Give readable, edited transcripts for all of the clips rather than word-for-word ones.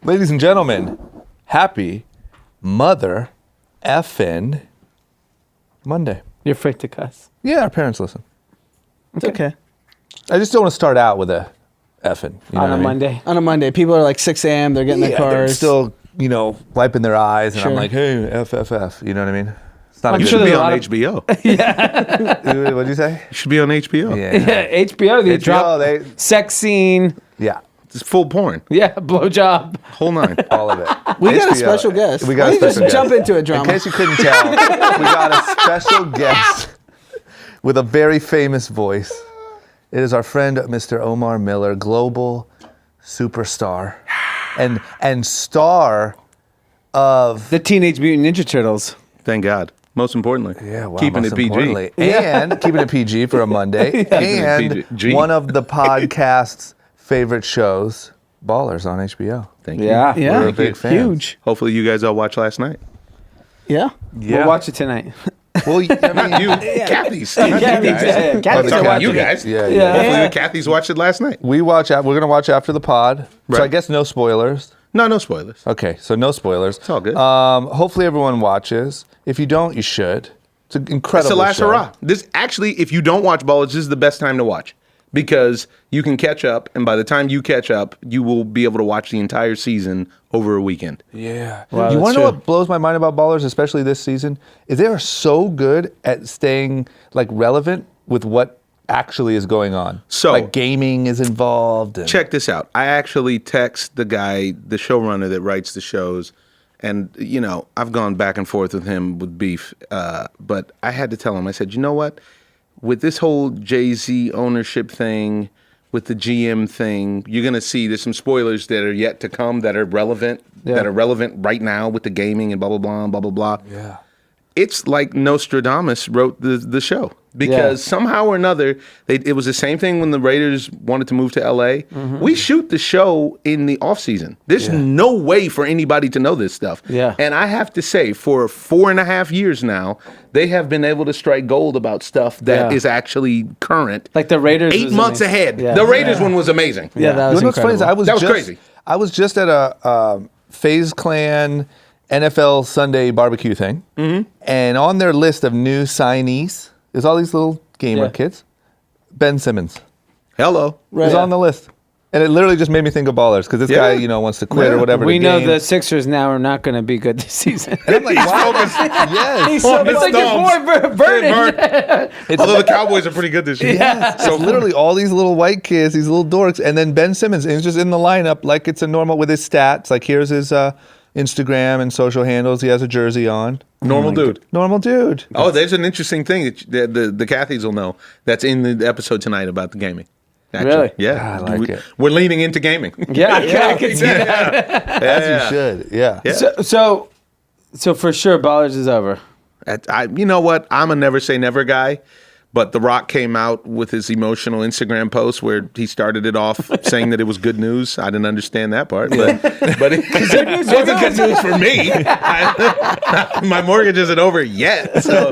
Ladies and gentlemen, happy Mother effing Monday. You're afraid to cuss. Yeah, our parents listen. It's okay. I just don't want to start out with a effing. On a Monday. On a Monday, people are like 6 a.m. They're getting their They're cars. still, wiping their eyes, and Sure. I'm like, hey, F. You know what I mean? It's not I'm a good sure Should be there's a on lot of- HBO. What'd you say? You should be on HBO. Yeah, HBO, they HBO, drop sex scene. Yeah, It's full porn. Yeah, blowjob. Whole nine. all of it. We got a HBO. special guest. We Why got a don't you special just guest. jump into it, In drama. case you couldn't tell, we got a special guest with a very famous voice. It is our friend, Mr. Omar Miller, global superstar and star of... The Teenage Mutant Ninja Turtles. Thank God. Most importantly. Keeping most it PG. importantly. And keeping it PG for a Monday. And it PG. one of the podcast's favorite shows, Ballers on HBO. Thank you. Yeah. Yeah. We're big fans. Huge. Hopefully you guys all watched last night. Yeah. We'll watch it tonight. Well, I mean, You, Kathy's. Not you Kathy's, guys. yeah. I'm Kathy's talking about watching you it. guys. Yeah. Hopefully the Kathy's watched it last night. We're going to watch after the pod. So I Right. guess no spoilers. No spoilers. Okay, so no spoilers. It's all good. Hopefully everyone watches. If you don't, you should. It's an incredible It's the last show. hurrah. This actually, if you don't watch Ballers, this is the best time to watch because you can catch up, and by the time you catch up, you will be able to watch the entire season over a weekend. Yeah. Wow, you that's want to know true. what blows my mind about Ballers, especially this season, is they are so good at staying relevant with what actually is going on. So- gaming is involved. And Check this out. I actually text the guy, the showrunner that writes the shows, and I've gone back and forth with him with beef, but I had to tell him. I said, you know what? With this whole Jay-Z ownership thing, with the GM thing, you're gonna see there's some spoilers that are yet to come that are relevant, that are relevant right now with the gaming and blah blah blah and blah blah blah. Yeah. It's like Nostradamus wrote the show because somehow or another, it was the same thing when the Raiders wanted to move to LA. Mm-hmm. We shoot the show in the off season. There's no way for anybody to know this stuff. Yeah. And I have to say, for 4.5 years now, they have been able to strike gold about stuff that is actually current. Like the Raiders. 8 was months amazing. ahead. Yeah. The Raiders one was amazing. Yeah, that was what's funny is incredible. That was crazy. I was just at a FaZe Clan NFL Sunday barbecue thing, and on their list of new signees, there's all these little gamer Yeah. kids. Ben Simmons Hello. was on the list, and it literally just made me think of Ballers because this Yeah. guy, wants to quit or Yeah. wataver. We to know game. the Sixers now are not going to be good this season. And I'm like, wow. Yes. It's like your boy Vernon. Although the Cowboys are pretty good this year. Yeah. So literally all these little white kids, these little dorks, and then Ben Simmons is just in the lineup like it's a normal with his stats. Like here's his Instagram and social handles. He has a jersey on. Normal dude. Normal dude. Oh, there's an interesting thing that the Cathys will know that's in the episode tonight about the gaming. Actually. Really? Yeah. I like it. We're leaning into gaming. Yeah, I can see that. As you should. Yeah. So for sure, Ballers is over. You know what? I'm a never say never guy, but The Rock came out with his emotional Instagram post where he started it off saying that it was good news. I didn't understand that part, but it wasn't good news for me. My mortgage isn't over yet. So,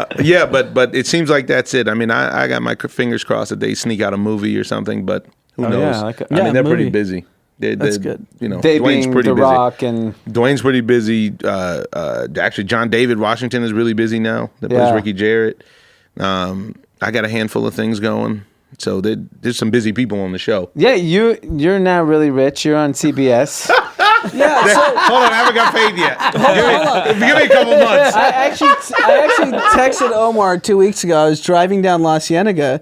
but it seems like that's it. I mean, I got my fingers crossed that they sneak out a movie or something, but who knows? yeah, like a- I mean, they're pretty movie. busy. That's good. They Dwayne's being pretty The busy. Rock and Dwayne's pretty busy. Actually, John David Washington is really busy now. That plays Yeah. Ricky Jarrett. I got a handful of things going. So there's some busy people on the show. yeah, you're now really rich. You're on CBS. Yeah. So Hold on, I haven't got paid yet. Give me a couple months. I actually texted Omar 2 weeks ago. I was driving down La Cienega,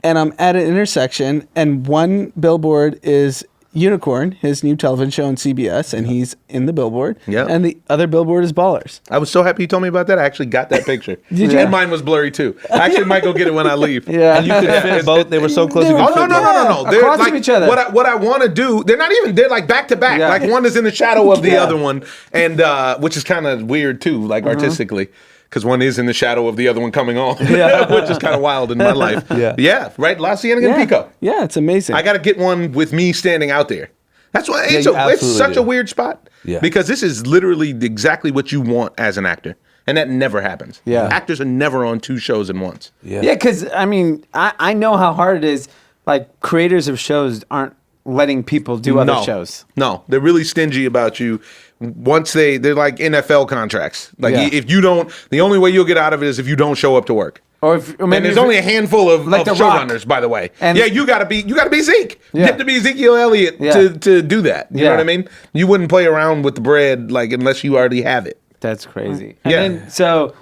and I'm at an intersection, and one billboard is Unicorn, his new television show on CBS, and he's in the billboard. Yeah. And the other billboard is Ballers. I was so happy you told me about that. I actually got that picture. Did you? And mine was blurry too. I actually might go get it when I leave. Yeah. And you could fit both. They were so close. You could Oh fit no! both. They're Across like from each other. What I want to do. They're like back to back. Yeah. Like one is in the shadow of the other one, and which is kind of weird too, like artistically, because one is in the shadow of the other one coming on, which is kind of wild in my life. Yeah. Right. La Cienega and Pico. Yeah, it's amazing. I got to get one with me standing out there. That's why you it's absolutely such do. a weird spot. Yeah. Because this is literally exactly what you want as an actor. And that never happens. Yeah. Actors are never on two shows at once. Yeah, because I mean, I know how hard it is. Like creators of shows aren't letting people do other No. shows. No, they're really stingy about you. Once they're like NFL contracts. Like Yeah. if you don't, the only way you'll get out of it is if you don't show up to work. Or if, or And maybe there's if- only a handful of Like The Rock. showrunners, by the way. And- yeah, you gotta be Zeke. You Yeah. have to be Ezekiel Elliott Yeah. to do that. You know Yeah. what I mean? You wouldn't play around with the bread like unless you already have it. That's crazy. And Yeah. then, so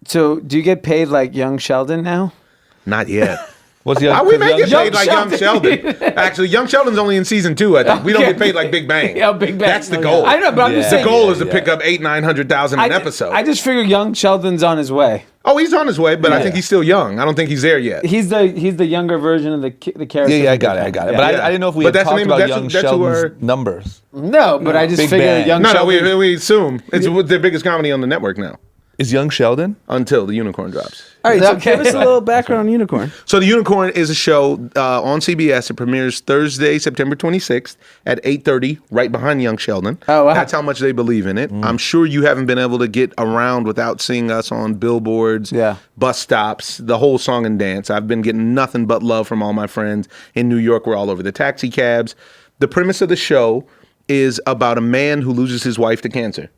do you get paid like Young Sheldon now? Not yet. What's the Why we make it Young paid like Young Sheldon? Actually, Young Sheldon's only in season 2. I think we don't Okay. get paid like Big Bang. Yeah, Big Bang. That's the goal. I know, but I'm just Yeah. The saying. goal is to pick up 800,000-900,000 an episode. I just figure Young Sheldon's on his way. Oh, he's on his way, but I think he's still young. I don't think he's there yet. He's the younger version of the character. Yeah, I got it. But Yeah. I didn't know if we But had that's the talked name- about that's Young who- that's who Sheldon's our- numbers. No, but I just Big figure Bang. Young No, Sheldon. we assume it's their biggest comedy on the network now Is Young Sheldon? until the Unicorn drops. All right, so Okay. give us a little background on Unicorn. So the Unicorn is a show on CBS. It premieres Thursday, September 26th at 8:30, right behind Young Sheldon. Oh, wow. That's how much they believe in it. I'm sure you haven't been able to get around without seeing us on billboards, Yeah. bus stops, the whole song and dance. I've been getting nothing but love from all my friends in New York. We're all over the taxi cabs. The premise of the show is about a man who loses his wife to cancer.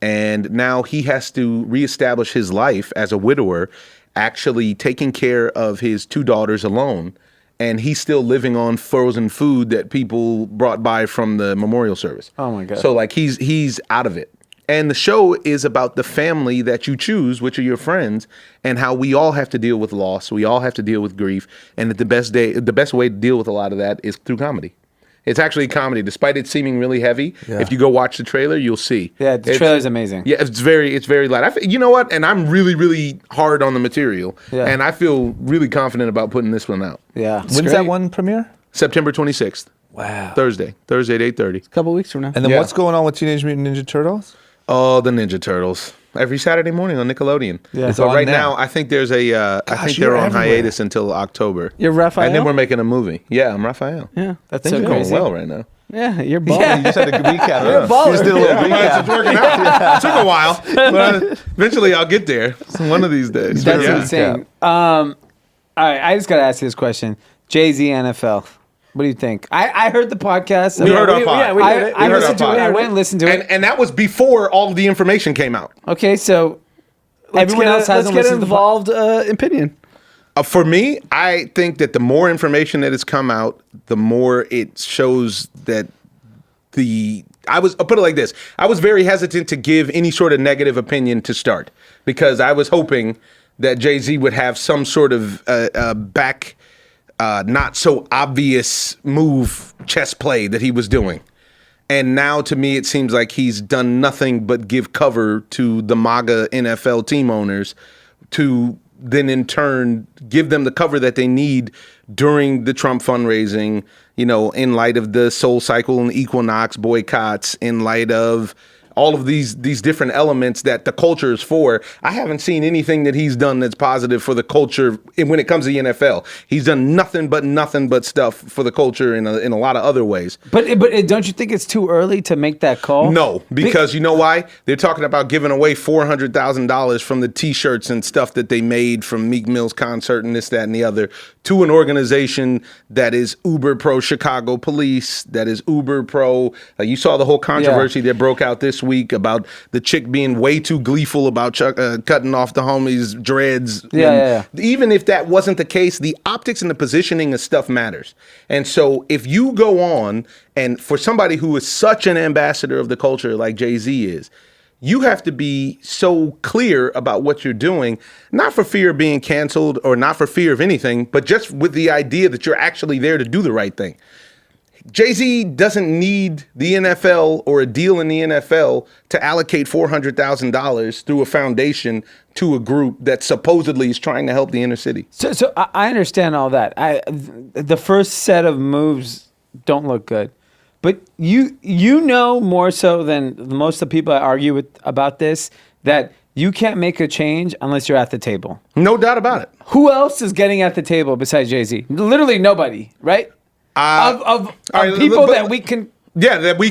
And now he has to reestablish his life as a widower, actually taking care of his 2 daughters alone. And he's still living on frozen food that people brought by from the memorial service. Oh, my God. So like he's out of it. And the show is about the family that you choose, which are your friends, and how we all have to deal with loss. We all have to deal with grief. And that the best way to deal with a lot of that is through comedy. It's actually comedy, despite it seeming really heavy. Yeah. If you go watch the trailer, you'll see. Yeah, the It's- trailer's amazing. Yeah, it's very light. You know what? And I'm really, really hard on the material. Yeah. And I feel really confident about putting this one out. Yeah. When's that one premiere? September 26th, Wow. Thursday at 8:30. A couple weeks from now. And then Yeah. what's going on with Teenage Mutant Ninja Turtles? Oh, the Ninja Turtles. Every Saturday morning on Nickelodeon. Yeah. It's So on right now. now, I think there's a. I think you're they're on everywhere. hiatus until October. You're Raphael? And then we're making a movie. Yeah, I'm Raphael. Yeah, That's Things so are going crazy. well right now. yeah, you're balling. You just had to recap. You're a baller. You just did a little recap. It's working out. It took a while, but eventually I'll get there. One of these days. That's Yeah. insane. All right, I just gotta ask you this question: Jay-Z NFL. What do you think? I heard the podcast. We heard our pod. yeah, we heard it. I We heard listened our to it. pod. I went and listened to it. And that was before all of the information came out. Okay, so everyone else hasn't let's get listened an involved opinion. For me, I think that the more information that has come out, the more it shows that I'll put it like this. I was very hesitant to give any sort of negative opinion to start because I was hoping that Jay-Z would have some sort of back, not so obvious move chess play that he was doing. And now to me, it seems like he's done nothing but give cover to the MAGA NFL team owners to then in turn give them the cover that they need during the Trump fundraising, you know, in light of the Soul Cycle and Equinox boycotts, in light of all of these different elements that the culture is for. I haven't seen anything that he's done that's positive for the culture when it comes to the NFL. He's done nothing but stuff for the culture in a lot of other ways. but don't you think it's too early to make that call? No, because you know why? They're talking about giving away $400,000 from the T-shirts and stuff that they made from Meek Mill's concert and this, that, and the other to an organization that is uber pro Chicago police, that is uber pro. You saw the whole controversy that broke out this week about the chick being way too gleeful about cutting off the homie's dreads. Yeah. Even if that wasn't the case, the optics and the positioning of stuff matters. And so if you go on, and for somebody who is such an ambassador of the culture like Jay-Z is, you have to be so clear about what you're doing, not for fear of being canceled or not for fear of anything, but just with the idea that you're actually there to do the right thing. Jay-Z doesn't need the NFL or a deal in the NFL to allocate $400,000 through a foundation to a group that supposedly is trying to help the inner city. So I understand all that. The first set of moves don't look good, but you know more so than most of the people I argue with about this that you can't make a change unless you're at the table. No doubt about it. Who else is getting at the table besides Jay-Z? Literally nobody, right? Of all right, people but- that we can. Yeah, that we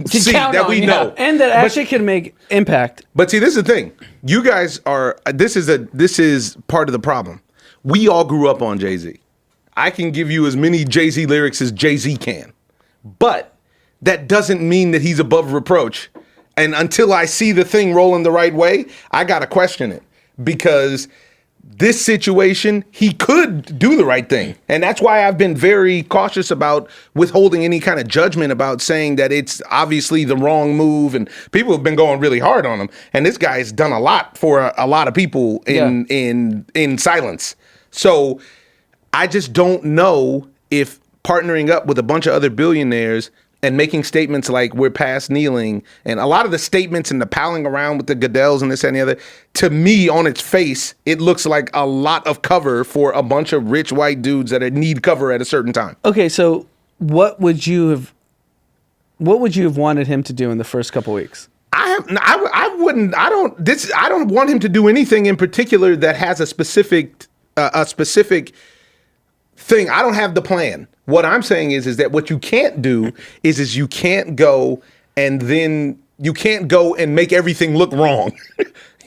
see, count that on, we yeah. know. And that actually can make impact. But see, this is the thing. You guys are. This is part of the problem. We all grew up on Jay-Z. I can give you as many Jay-Z lyrics as Jay-Z can. But that doesn't mean that he's above reproach. And until I see the thing rolling the right way, I got to question it. Because this situation, he could do the right thing. And that's why I've been very cautious about withholding any kind of judgment about saying that it's obviously the wrong move. And people have been going really hard on him. And this guy has done a lot for a lot of people in silence. So I just don't know if partnering up with a bunch of other billionaires and making statements like we're past kneeling, and a lot of the statements and the palling around with the Goodells and this and the other, to me, on its face, it looks like a lot of cover for a bunch of rich white dudes that need cover at a certain time. Okay, so what would you have wanted him to do in the first couple weeks? I don't want him to do anything in particular that has a specific thing. I don't have the plan. What I'm saying is that what you can't do is you can't go and make everything look wrong.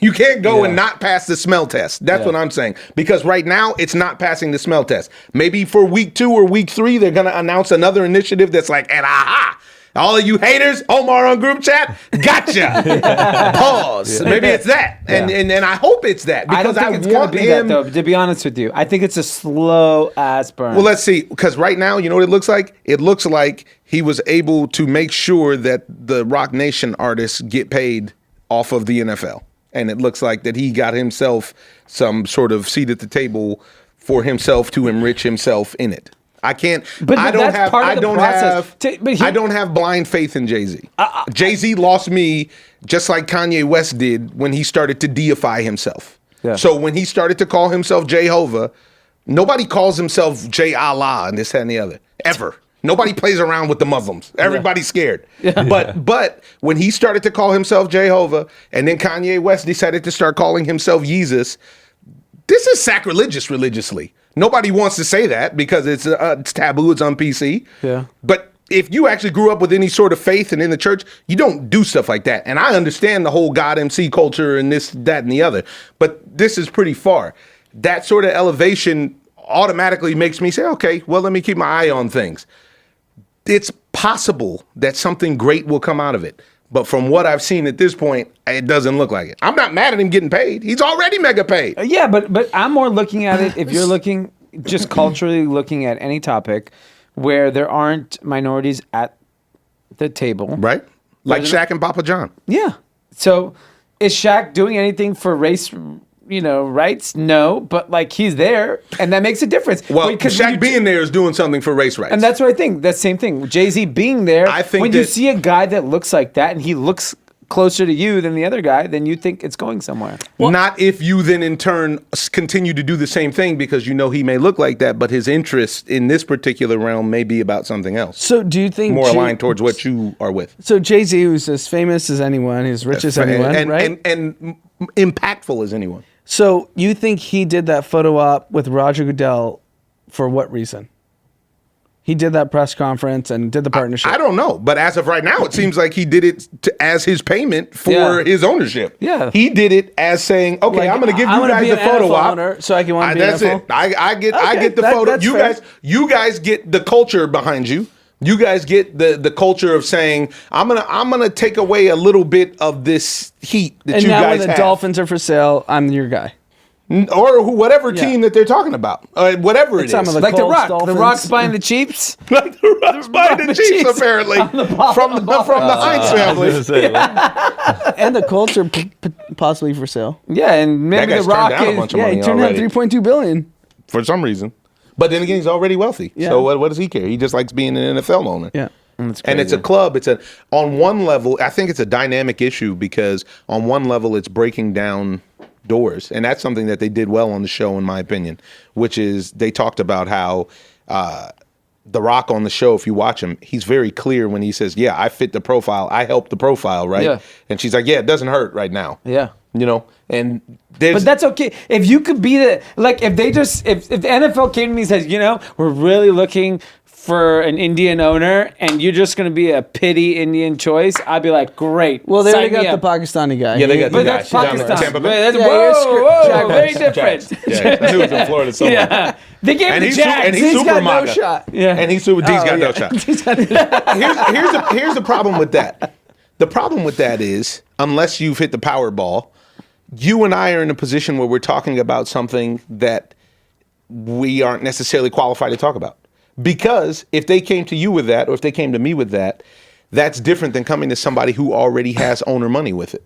You can't go and not pass the smell test. That's what I'm saying. Because right now, it's not passing the smell test. Maybe for week 2 or week 3, they're going to announce another initiative that's like, and aha! All of you haters, Omar on group chat, gotcha. Pause. Maybe it's that, and I hope it's that because I don't think it's gonna be that though. To be honest with you, I think it's a slow ass burn. Well, let's see. Because right now, you know what it looks like? It looks like he was able to make sure that the Rock Nation artists get paid off of the NFL, and it looks like that he got himself some sort of seat at the table for himself to enrich himself in it. I can't. But I don't that's have. part of I the don't process. have. I don't have blind faith in Jay-Z. Jay-Z lost me just like Kanye West did when he started to deify himself. Yeah. So when he started to call himself Jehovah, nobody calls himself J Allah and this that, and the other ever. Nobody plays around with the Muslims. Everybody's scared. Yeah. But when he started to call himself Jehovah, and then Kanye West decided to start calling himself Jesus, this is sacrilegious religiously. Nobody wants to say that because it's taboo, it's on PC. Yeah. But if you actually grew up with any sort of faith and in the church, you don't do stuff like that. And I understand the whole God MC culture and this, that, and the other. But this is pretty far. That sort of elevation automatically makes me say, okay, well, let me keep my eye on things. It's possible that something great will come out of it. But from what I've seen at this point, it doesn't look like it. I'm not mad at him getting paid. He's already mega paid. Yeah, but I'm more looking at it, if you're looking, just culturally looking at any topic where there aren't minorities at the table. Right? Like Shaq and Papa John. Yeah. So is Shaq doing anything for race, rights? No, but like he's there, and that makes a difference. Well, Shaq being there is doing something for race rights. And that's what I think. That same thing. Jay-Z being there, I think when you see a guy that looks like that and he looks closer to you than the other guy, then you think it's going somewhere. Well, not if you then in turn continue to do the same thing because you know he may look like that, but his interest in this particular realm may be about something else. So do you think more aligned towards what you are with? So Jay-Z, who's as famous as anyone, as rich as anyone, right? And impactful as anyone. So you think he did that photo op with Roger Goodell for what reason? He did that press conference and did the partnership. I don't know, but as of right now, it seems like he did it as his payment for his ownership. Yeah, he did it as saying, "Okay, I'm going to give you guys the photo op, so I can want to be that's NFL? it. I get the photo. You guys get the culture behind you. You guys get the culture of saying, I'm gonna take away a little bit of this heat that and you now guys when the have. Dolphins are for sale, I'm your guy." Or whatever team that they're talking about, whatever it is. Like the Rock. Dolphins. The Rock's buying the Chiefs. Like the Rock's buying the Chiefs, apparently. From the Heinz family. And the Colts are possibly for sale. Yeah, and maybe the Rock turned down a bunch is... of money he turned down $3.2 billion. For some reason. But then again, he's already wealthy. Yeah. So what does he care? He just likes being an NFL owner. Yeah. And it's a club. On one level, I think it's a dynamic issue because on one level, it's breaking down doors. And that's something that they did well on the show, in my opinion, which is they talked about how The Rock on the show, if you watch him, he's very clear when he says, yeah, I fit the profile. I help the profile, right? Yeah. And she's like, yeah, it doesn't hurt right now. Yeah. And there's... But that's okay. If you could be if the NFL came to me and says, we're really looking for an Indian owner, and you're just going to be a pity Indian choice, I'd be like, great. Well, they already sign me got up. the Pakistani guy. Yeah, they got But the guy. that's Down there. Pakistan. Tampa Bay. That's, Yeah, whoa, Jaguars. very different. Yeah, I knew it was in Florida somewhere. Yeah. They gave And the he's Jags. and he's He's super got no MAGA. shot. Yeah. And he's super. D's got no yeah. shot. Here's the problem with that. The problem with that is, unless you've hit the Powerball, you and I are in a position where we're talking about something that we aren't necessarily qualified to talk about. Because if they came to you with that, or if they came to me with that, that's different than coming to somebody who already has owner money with it.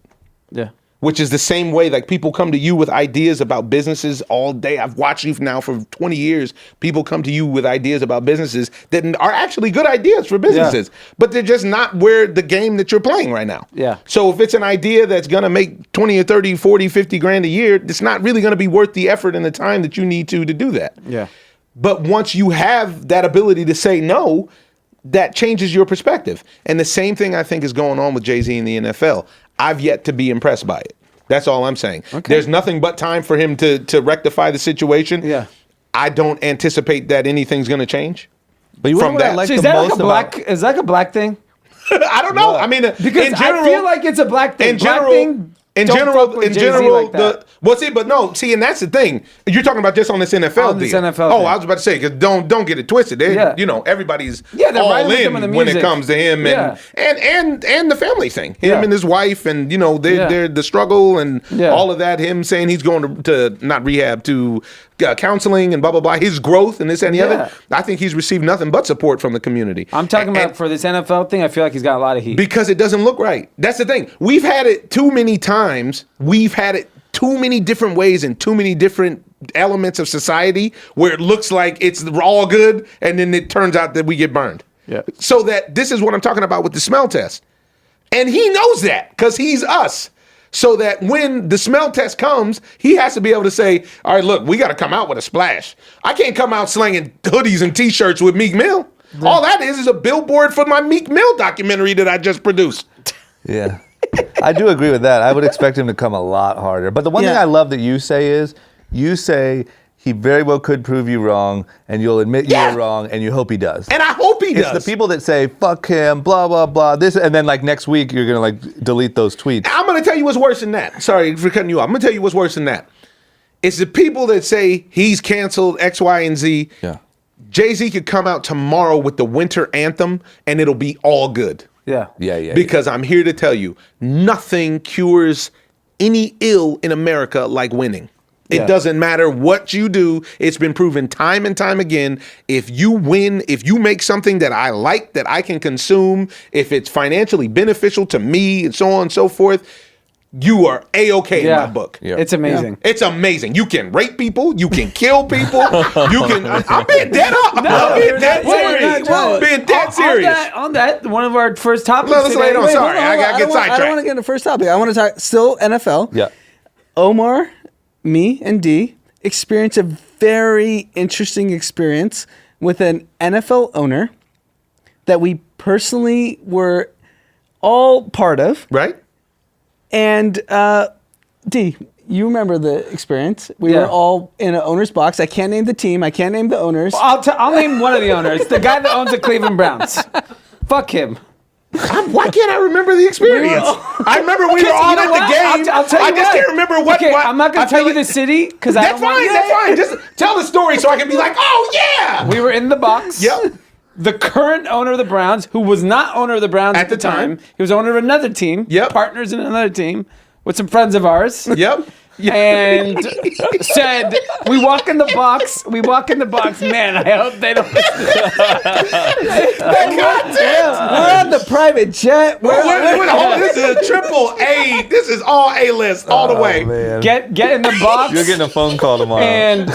Yeah. Which is the same way, like people come to you with ideas about businesses all day. I've watched you now for 20 years. People come to you with ideas about businesses that are actually good ideas for businesses, but they're just not where the game that you're playing right now. Yeah. So if it's an idea that's going to make 20 or 30, 40, 50 grand a year, it's not really going to be worth the effort and the time that you need to do that. Yeah. But once you have that ability to say no, that changes your perspective. And the same thing I think is going on with Jay-Z in the NFL. I've yet to be impressed by it. That's all I'm saying. Okay. There's nothing but time for him to rectify the situation. Yeah. I don't anticipate that anything's going to change. But you From know what I that- like So is the that like most a black? about Is that like a black thing? I don't know. I mean, Because in general, I feel like it's a black thing. in general, black thing, in don't general, fuck with in Jay-Z general, like that. and that's the thing. You're talking about just on this NFL On this deal. NFL Oh, thing. I was about to say, because don't get it twisted. Yeah. You know, everybody's Yeah, they're all riding with him in in the when it music. comes to him Yeah. and the family thing. Him Yeah. and his wife, and you know, Yeah. they're the struggle and Yeah. all of that. Him saying he's going to not rehab, to counseling and blah blah blah. His growth and this and the Yeah. other. I think he's received nothing but support from the community. I'm talking And- about for this NFL thing. I feel like he's got a lot of heat. because it doesn't look right. That's the thing. We've had it too many times. We've had it too many different ways and too many different elements of society where it looks like it's all good and then it turns out that we get burned. Yeah. So that this is what I'm talking about with the smell test. And he knows that because he's us. So that when the smell test comes, he has to be able to say, all right, look, we got to come out with a splash. I can't come out slinging hoodies and T-shirts with Meek Mill. All that is a billboard for my Meek Mill documentary that I just produced. Yeah. I do agree with that. I would expect him to come a lot harder. But the one thing Yeah. I love that you say is, you say he very well could prove you wrong, and you'll admit you Yeah. were wrong, and you hope he does. And I hope he It's does. the people that say, fuck him, blah, blah, blah, this, and then like next week, you're going to like delete those tweets. I'm going to tell you what's worse than that. Sorry for cutting you off. I'm going to tell you what's worse than that. It's the people that say he's canceled X, Y, and Z. Yeah. Jay-Z could come out tomorrow with the winter anthem, and it'll be all good. yeah. Yeah. Because I'm here to tell you, nothing cures any ill in America like winning. It Yeah. doesn't matter what you do. It's been proven time and time again. If you win, if you make something that I like, that I can consume, if it's financially beneficial to me and so on and so forth, you are A-okay in my book. Yeah. It's amazing. It's amazing. You can rape people. You can kill people. You can. I'm being dead up. I'm being dead serious. I'm being dead serious. On that, one of our first topics No, let's lay it today. on. Wait, Sorry, I gotta get I don't want sidetracked. to get into the first topic. I want to talk still NFL. Yeah. Omar, me, and Dee experienced a very interesting experience with an NFL owner that we personally were all part of. Right? And Dee, you remember the experience? We Yeah. were all in an owner's box. I can't name the team. I can't name the owners. I'll name one of the owners. The guy that owns the Cleveland Browns. Fuck him. Why can't I remember the experience? I remember we were all You know at what? the game. I'll tell you I just what. can't remember what. Okay, what I'm not I going to tell feel you the like- city because I That's don't want. fine. That's fine. Just tell the story so I can be like, oh yeah. We were in the box. Yep. The current owner of the Browns, who was not owner of the Browns at the time, he was owner of another team. Yep. Partners in another team with some friends of ours. Yep. And said, we walk in the box. Man, I hope they don't listen We're on the private jet. This is a triple A. This is all A-list all the way. Man. Get in the box. You're getting a phone call tomorrow. And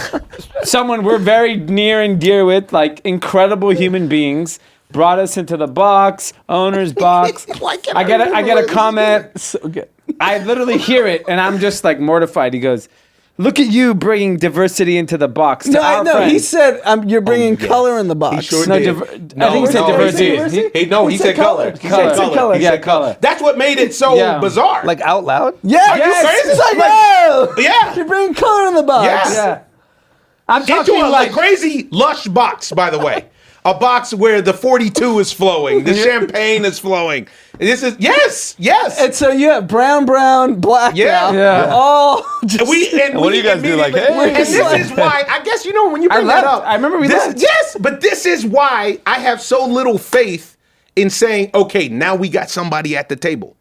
someone we're very near and dear with, like incredible human beings, brought us into the box, owner's box. I get a comment. So good. I literally hear it, and I'm just like mortified. He goes, "Look at you bringing diversity into the box." To our No, he friends." said you're bringing color in the box. He sure No, did. I think he said diversity. He said color. He Color. said color. He Yeah, said color. color. That's what made it so Yeah. bizarre. like out loud? Yeah, Are you crazy? It's like, oh, Yeah. you're bringing color in the box. Yeah. Yeah, I'm Into talking a like crazy lush box, by the way. A box where the 42 is flowing, the champagne is flowing. This is yes. And so you have brown, black, Yeah. Yeah. all just, What do you guys do? Like, immediately- hey. and this is why I guess when you bring that left. up. I remember we this, left. Yes, but this is why I have so little faith in saying, okay, now we got somebody at the table.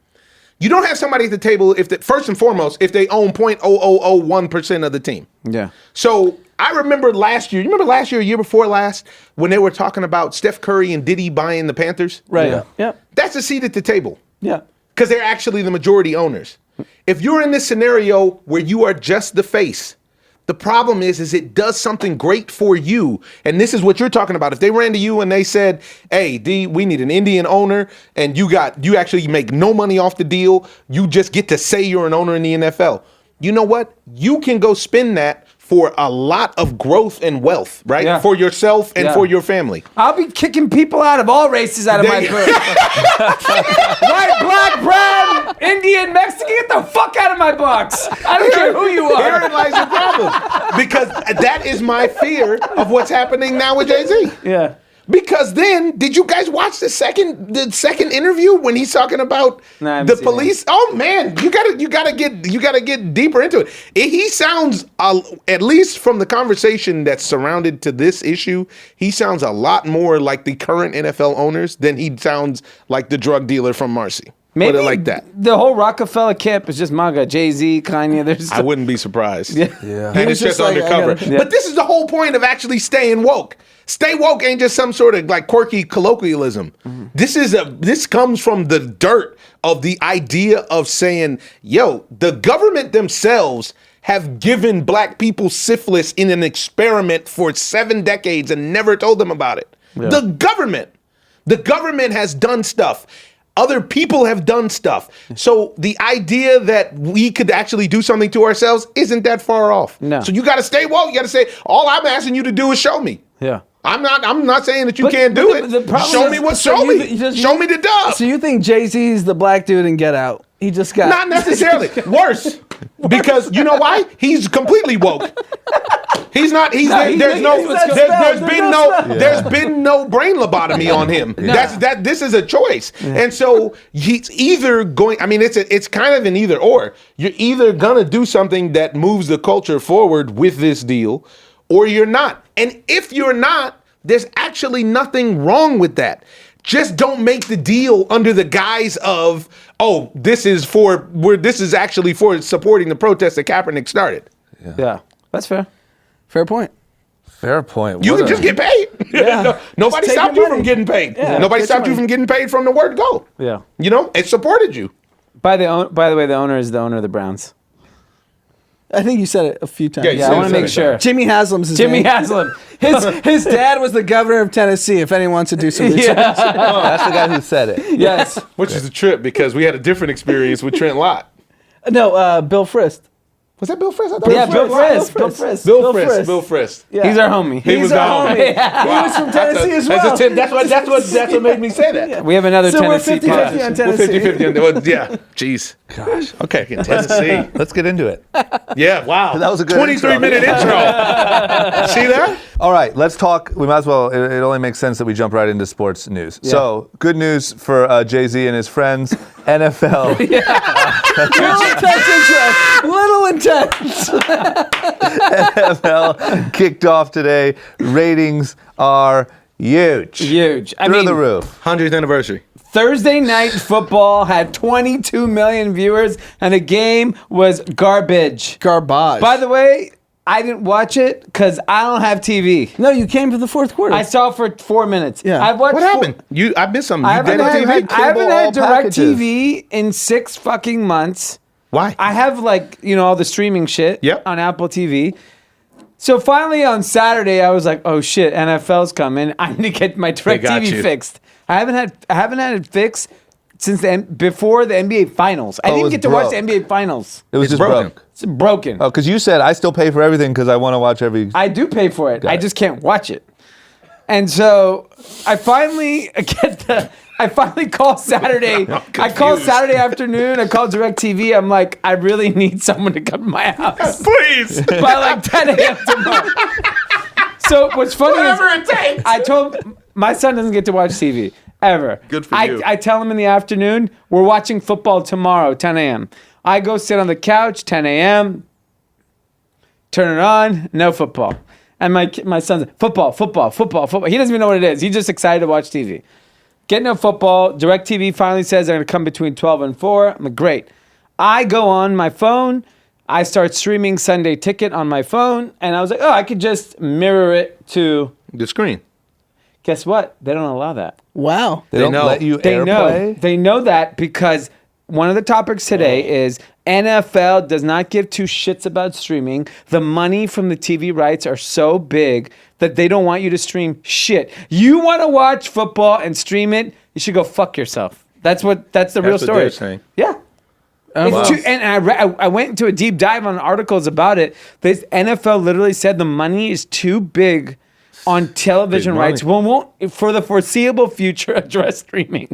You don't have somebody at the table first and foremost if they own 0.0001% of the team. Yeah. So I remember last year. You remember last year, year before last, when they were talking about Steph Curry and Diddy buying the Panthers? right. Yeah. That's a seat at the table Yeah. because they're actually the majority owners. If you're in this scenario where you are just the face, the problem is it does something great for you. And this is what you're talking about. If they ran to you and they said, hey, D, we need an Indian owner, and you actually make no money off the deal. You just get to say you're an owner in the NFL. You know what? You can go spend that for a lot of growth and wealth, right? Yeah. For yourself and Yeah. for your family. I'll be kicking people out of all races out of my There- booth. White, black, brown, Indian, Mexican, get the fuck out of my box. I don't care who you Herein are. lies the problem. Because that is my fear of what's happening now with Jay-Z. Yeah. Because then, did you guys watch the second interview when he's talking about No, I haven't the seen police? Oh man, you gotta get deeper into it. He sounds, at least from the conversation that's surrounded to this issue, he sounds a lot more like the current NFL owners than he sounds like the drug dealer from Marcy. Maybe Put it like that. the whole Rockefeller camp is just MAGA, Jay-Z, Kanye. There's I wouldn't be surprised. Yeah. And was it's just just like, I undercover. gotta- Yeah. But this is the whole point of actually staying woke. Stay woke ain't just some sort of like quirky colloquialism. This comes from the dirt of the idea of saying, yo, the government themselves have given black people syphilis in an experiment for 7 decades and never told them about it. The government has done stuff. Other people have done stuff. So the idea that we could actually do something to ourselves isn't that far off. No. So you got to stay woke. You got to say, all I'm asking you to do is show me. Yeah. I'm not saying that you But- can't but do the- it. the problem Show is- me what. so Show you- me. you just- Show me the dub. So you think Jay-Z's the black dude in Get Out? He just got Not necessarily. Worse. Because you know why? He's completely woke. He's not. He's No, there's no. what's going There's on. been no. There's been no brain lobotomy on him. This is a choice, and so he's either going. I mean, it's kind of an either or. You're either gonna do something that moves the culture forward with this deal, or you're not. And if you're not, there's actually nothing wrong with that. Just don't make the deal under the guise of, oh, this is actually for supporting the protest that Kaepernick started. Yeah. That's fair. fair point. Fair point. You What can a- just get paid. Yeah. Nobody Just take stopped your you from money. getting paid. Yeah, Nobody get stopped your you money. from getting paid from the word go. Yeah. You know, it supported you. By the way, the owner is the owner of the Browns. I think you said it a few times. Yeah, you Yeah, I said want to it. make sure. Jimmy Haslam's his Jimmy name. Haslam. His dad was the governor of Tennessee. If anyone wants to do some research. Oh, that's the guy who said it. Yes. Which is a trip because we had a different experience with Trent Lott. No, Bill Frist. Was that Bill Frist? I thought Yeah, it was Bill Trent Lott. Frist. Bill Frist. Bill Frist. Bill Frist. Yeah. He's our homie. He was our our homie. homie. He was from Tennessee as well. That's what made me say that. We have another So we're Tennessee 50-50 pod. on We're Tennessee. 50-50. Yeah. Jeez. Gosh. Okay. Tennessee. Let's get into it. Yeah. Wow. That was a good 23-minute intro. See that? All right, let's talk. We might as well. It only makes sense that we jump right into sports news. So, good news for Jay-Z and his friends. NFL. Little intense. NFL kicked off today. Ratings are huge. Huge. I Through mean, the roof. 100th anniversary. Thursday night football had 22 million viewers, and the game was garbage. Garbage. By the way, I didn't watch it because I don't have TV. No, you came for the fourth quarter. I saw it for 4 minutes. Yeah. I've watched What happened? I missed something. I You haven't did had, TV? I haven't Cable all had direct packages. TV in 6 fucking months. Why? I have all the streaming shit Yep. on Apple TV. So finally on Saturday, I was like, "Oh shit, NFL's coming! I need to get my direct got TV you. fixed." I haven't had it fixed since before the NBA Finals. I it didn't was get to watch the broke. NBA Finals. It was It's just broken. broke. It's broken. Oh, because you said I still pay for everything because I want to watch every. I do pay for it. Got I it. just can't watch it. And so I finally call Saturday. I call confused. Saturday afternoon. I call DirecTV. I'm like, I really need someone to come to my house Please. by like 10 a.m. tomorrow. So what's funny Whatever is it takes. I told My son doesn't get to watch TV ever. Good for you. I tell him in the afternoon, we're watching football tomorrow, 10 a.m. I go sit on the couch, 10 a.m., turn it on, no football. And my son's like, football. He doesn't even know what it is. He's just excited to watch TV. Get no football. DirecTV finally says they're going to come between 12 and 4. I'm like, great. I go on my phone. I start streaming Sunday Ticket on my phone. And I was like, I could just mirror it to... The screen. Guess what? They don't allow that. Wow. They don't know. let you They airplay? They know that because one of the topics today is NFL does not give two shits about streaming. The money from the TV rights are so big that they don't want you to stream shit. You want to watch football and stream it, you should go fuck yourself. That's the real That's what story. they're saying. Yeah. Wow. And I went into a deep dive on articles about it. The NFL literally said the money is too big on television Big money. rights. Won't for the foreseeable future address streaming.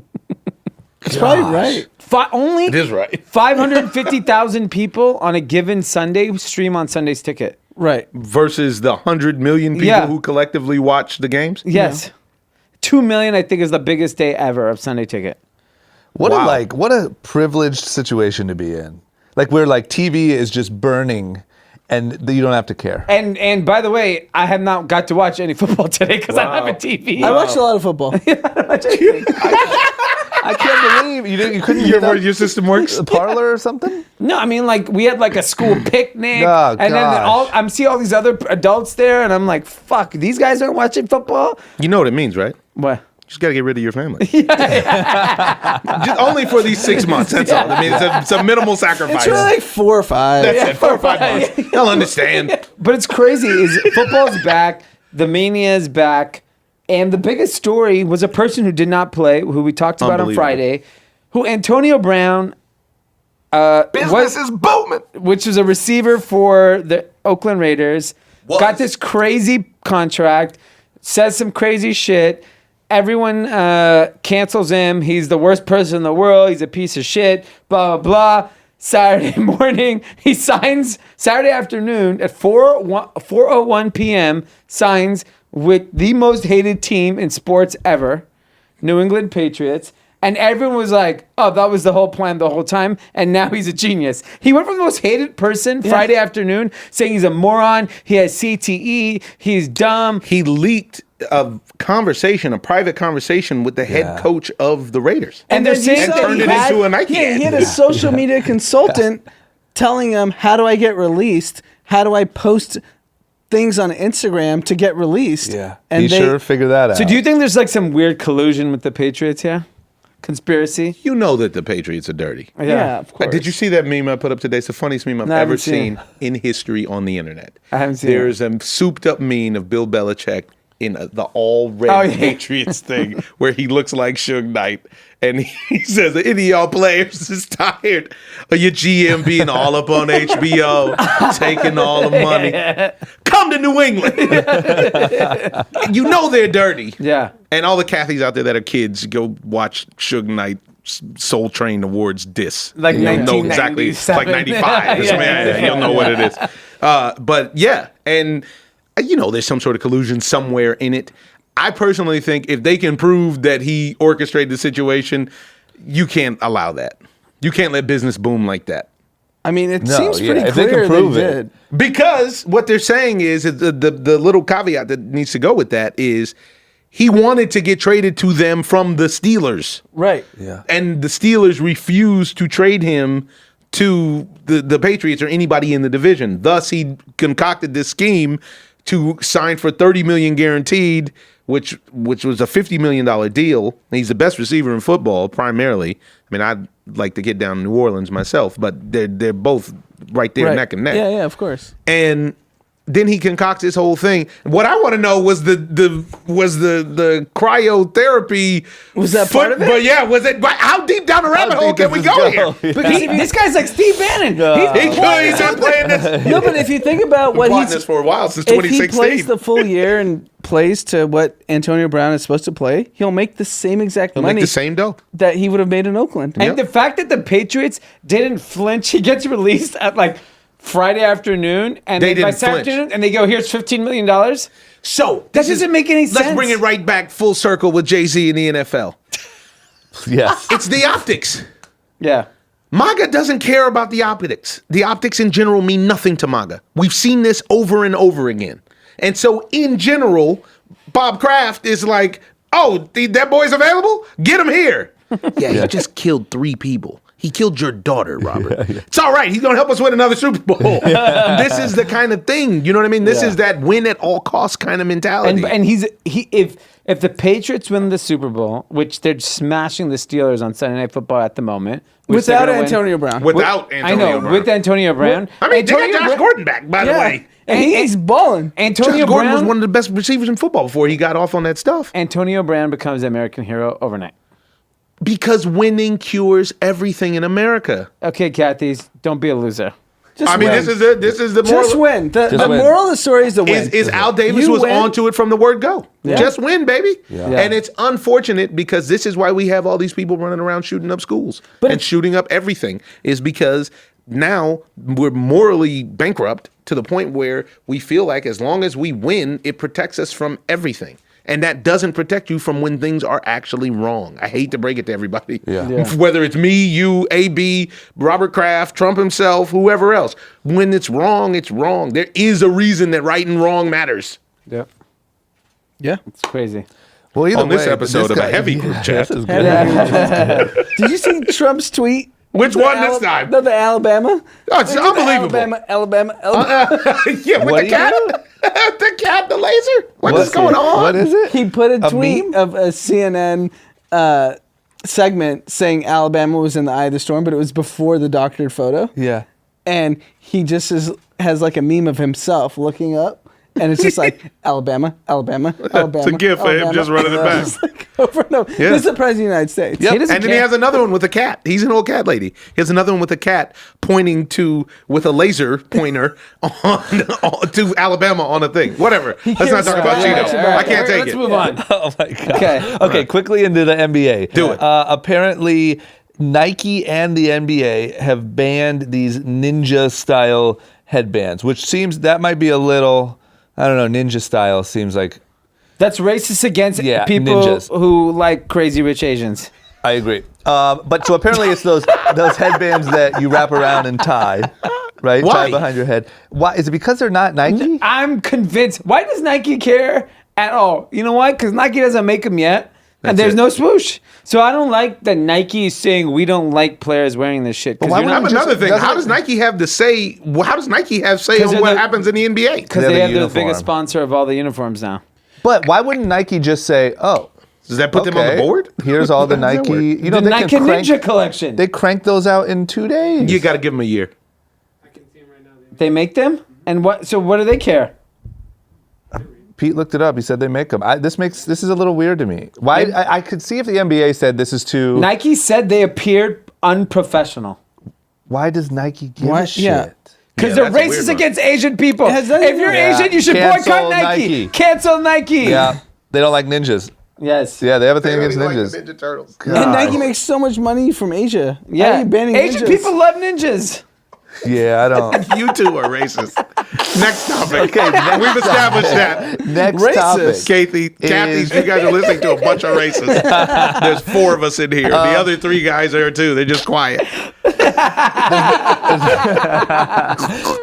It's probably right. Only It is right. 550,000 people on a given Sunday stream on Sunday's Ticket. Right. Versus the 100 million people Yeah. who collectively watch the games? Yes. 2 million, I think, is the biggest day ever of Sunday Ticket. What Wow. what a privileged situation to be in. Like where like TV is just burning and you don't have to care. And by the way, I have not got to watch any football today because I don't have a TV. I watched a lot of football. I can't believe you couldn't get Your system works? a parlor or something? No, I mean, like, we had like a school picnic. Oh, and then gosh. I'm see all these other adults there, and I'm like, fuck, these guys aren't watching football? You know what it means, right? What? Just got to get rid of your family. Just only for these 6 months. That's all. I mean, it's a minimal sacrifice. It's really like 4 or 5. That's it. 4 or 5 months. They'll understand. But it's crazy is football's back, the mania is back, and the biggest story was a person who did not play, who we talked about on Unbelievable. Friday, who Antonio Brown, Business is booming. which was a receiver for the Oakland Raiders, got this crazy contract, says some crazy shit. Everyone cancels him. He's the worst person in the world. He's a piece of shit. Blah, blah, blah. Saturday morning, he signs, Saturday afternoon at 4:01 p.m., signs with the most hated team in sports ever, New England Patriots. And everyone was like, oh, that was the whole plan the whole time. And now he's a genius. He went from the most hated person Friday afternoon, saying he's a moron, he has CTE, he's dumb. He leaked a private conversation with the head coach of the Raiders. And they're then saying he And said turned he it had- into a Nike ad. He had a social media consultant telling him, how do I get released? How do I post things on Instagram to get released? Yeah. And He sure figured that out. So do you think there's like some weird collusion with the Patriots here? Conspiracy? You know that the Patriots are dirty. Yeah, of course. Did you see that meme I put up today? It's the funniest meme I've No, I ever haven't seen seen in history on the internet. I haven't seen There's a souped up meme of Bill Belichick in the all red Oh, yeah. Patriots thing where he looks like Suge Knight. And he says, any of y'all players is tired of your GM being all up on HBO, taking all the money. Come to New England. You know they're dirty. Yeah. And all the Cathys out there that are kids, go watch Suge Knight Soul Train Awards diss. Like You'll know exactly. It's like 95. It's- Yeah. You'll know what it is. But yeah, and there's some sort of collusion somewhere in it. I personally think if they can prove that he orchestrated the situation, you can't allow that. You can't let business boom like that. I mean, it No, seems yeah, pretty if they clear can prove they it. did. Because what they're saying is the little caveat that needs to go with that is he wanted to get traded to them from the Steelers. Right. Yeah. And the Steelers refused to trade him to the Patriots or anybody in the division. Thus, he concocted this scheme to sign for $30 million guaranteed, which was a $50 million deal. He's the best receiver in football, primarily. I mean, I'd like to get down to New Orleans myself, but they're both right there neck and neck. Yeah, of course. And then he concocts this whole thing. What I want to know was the cryotherapy. Was that part of it? But yeah, was it? How deep down the rabbit hole can we go here? This guy's like Steve Bannon. He's been playing this. No, but if you think about what Watching he's this for a while since if he plays 2016. the full year and plays to what Antonio Brown is supposed to play, he'll make the same exact He'll money make the same dough. that he would have made in Oakland. And the fact that the Patriots didn't flinch, he gets released at like Friday afternoon, and They then by didn't flinch. Saturday, and they go, "Here's $15 million." So That doesn't make any sense. Let's bring it right back full circle with Jay-Z and the NFL. Yes. It's the optics. Yeah. MAGA doesn't care about the optics. The optics in general mean nothing to MAGA. We've seen this over and over again. And so in general, Bob Kraft is like, oh, that boy's available? Get him here. Yeah, he just killed 3 people. He killed your daughter, Robert. It's all right. He's going to help us win another Super Bowl. This is the kind of thing. You know what I mean? This is that win at all costs kind of mentality. And if the Patriots win the Super Bowl, which they're smashing the Steelers on Sunday Night Football at the moment, which they're Without gonna win- Antonio Brown. Without Antonio I know, Brown. with Antonio Brown. I mean, they Antonio got Josh Brown- Gordon back, by the way. And he's balling. Antonio Josh Gordon Brown was one of the best receivers in football before he got off on that stuff. Antonio Brown becomes the American hero overnight. Because winning cures everything in America. Okay, Kathy's, don't be a loser. Just I mean, win. this is the moral. Just win. The win. moral of the story is the win. Is Al Davis You was win. onto it from the word go. Yeah. Just win, baby. Yeah. And it's unfortunate because this is why we have all these people running around shooting up schools and shooting up everything, is because now we're morally bankrupt to the point where we feel like as long as we win, it protects us from everything. And that doesn't protect you from when things are actually wrong. I hate to break it to everybody. Yeah. Whether it's me, you, AB, Robert Kraft, Trump himself, whoever else. When it's wrong, it's wrong. There is a reason that right and wrong matters. Yep. Yeah. It's crazy. Well, either On this way, episode of a heavy group chat. This is good. Did you see Trump's tweet? Which one this time? No, the Alabama. Oh, it's unbelievable. Alabama. Yeah, with What the do you cat. do? The cat, the laser. What is going on? What is it? He put a tweet meme? of a CNN segment saying Alabama was in the eye of the storm, but it was before the doctored photo. Yeah. And he just has like a meme of himself looking up. And it's just like Alabama, Alabama, Alabama. It's a gif of him Alabama. just running it back. Just like over and over. Yeah. This is the president of the United States. He doesn't And then he care. has another one with a cat. He's an old cat lady. He has another one with a cat pointing with a laser pointer to Alabama on a thing. Whatever. Let's not cares talk about so Cheeto. much about I can't take Let's it. move on. Oh my god. Okay. Okay. Quickly into the NBA. Do it. Apparently, Nike and the NBA have banned these ninja style headbands, which seems that might be a little. I don't know. Ninja style seems like. That's racist against Yeah, people ninjas. who like crazy rich Asians. I agree. But so apparently it's those headbands that you wrap around and tie, right? Why? Tie behind your head. Why is it because they're not Nike? I'm convinced. Why does Nike care at all? You know why? Because Nike doesn't make them yet, and That's there's it. no swoosh. So I don't like that Nike is saying we don't like players wearing this shit. But why Because wouldn't Another thing. doesn't How it- does Nike have to say? How does Nike have say 'Cause on they're what the- happens in the NBA? because They they have have a the biggest uniform. sponsor of all the uniforms now. But why wouldn't Nike just say, "Oh, Does that put them on the okay, board? Here's all the How does that Nike. work? You know, The they Nike can crank, Ninja collection. They crank those out in 2 days. You got to give them a year. They make them, and what? So what do they care? Pete looked it up. He said they make them. This is a little weird to me. Why? I could see if the NBA said this is too. Nike said they appeared unprofessional Why does Nike give Why- a shit? yeah. because Yeah, they're that's a weird racist one. against Asian people. has nothing If you're to do- Yeah. Asian, you should Cancel boycott Nike. Nike. Cancel Nike. Yeah, they don't like ninjas. Yes. Yeah, they have a thing They against really like ninjas. the Ninja Turtles. And God. Nike makes so much money from Asia. Why are Yeah. you banning Asian ninjas? people love ninjas. Yeah, I don't. You two are racist. Next topic. Okay, next We've established that. Next Racist. topic. Kathy, you guys are listening to a bunch of racists. There's 4 of us in here. The other 3 guys are too. They're just quiet.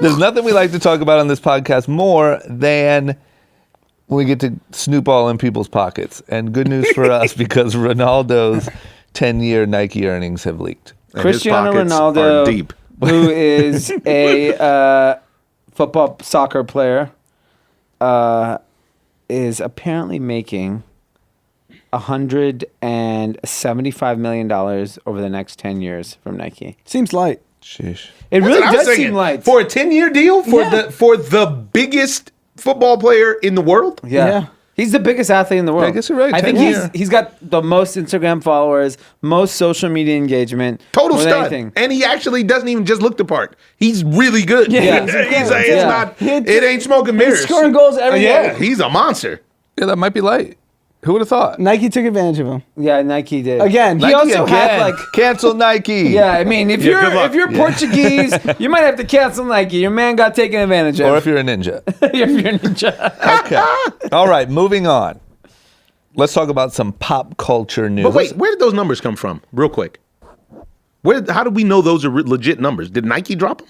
There's nothing we like to talk about on this podcast more than when we get to snoop all in people's pockets. And good news for us because Ronaldo's 10-year Nike earnings have leaked. And his Cristiano pockets Ronaldo, are deep. who is a football soccer player, is apparently making $175 million over the next 10 years from Nike. Seems light. Sheesh. It That's really what I'm does saying. seem like For a 10-year deal for Yeah. for the biggest football player in the world? Yeah. He's the biggest athlete in the world. I guess you're right, I think 10 year. he's got the most Instagram followers, most social media engagement. Total more than stud. anything. And he actually doesn't even just look the part. He's really good. Yeah. It's Yeah. not, it ain't smoking mirrors. He's scoring goals every Yeah, day. he's a monster. Yeah, that might be light. Who would have thought? Nike took advantage of him. Yeah, Nike did. Again. He Nike also had again. like. Cancel Nike. Yeah, I mean, if good luck. you're Portuguese, you might have to cancel Nike. Your man got taken advantage of. Or if you're a ninja. if you're a ninja. Okay. All right, moving on. Let's talk about some pop culture news. But wait, where did those numbers come from? Real quick. How do we know those are legit numbers? Did Nike drop them?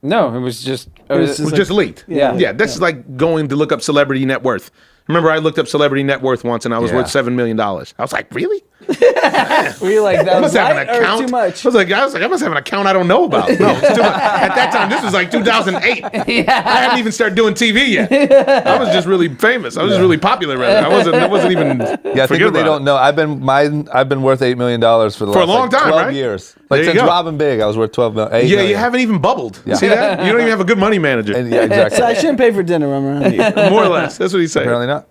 No, it was just. was It just was like- just leaked. Yeah. Yeah, this is like going to look up celebrity net worth. Remember, I looked up celebrity net worth once and I was Yeah. worth $7 million. I was like, really? Were you like, I that was must have right an or account. too much? I was like, I must have an account I don't know about. No, it's too much. At that time, this was like 2008. I hadn't even started doing TV yet. I was just really famous. I was just really popular. Rather, I wasn't even. Yeah, I think forget what they about don't it. know. I've been worth $8 million for the For a last long time, 12 right? years. There Like you since go. Robin Big, I was worth 12 million. Yeah, you haven't even bubbled. See that? You don't even have a good money manager. Yeah, exactly. So I shouldn't pay for dinner when I'm around you. More or less. That's what he's saying. Apparently not.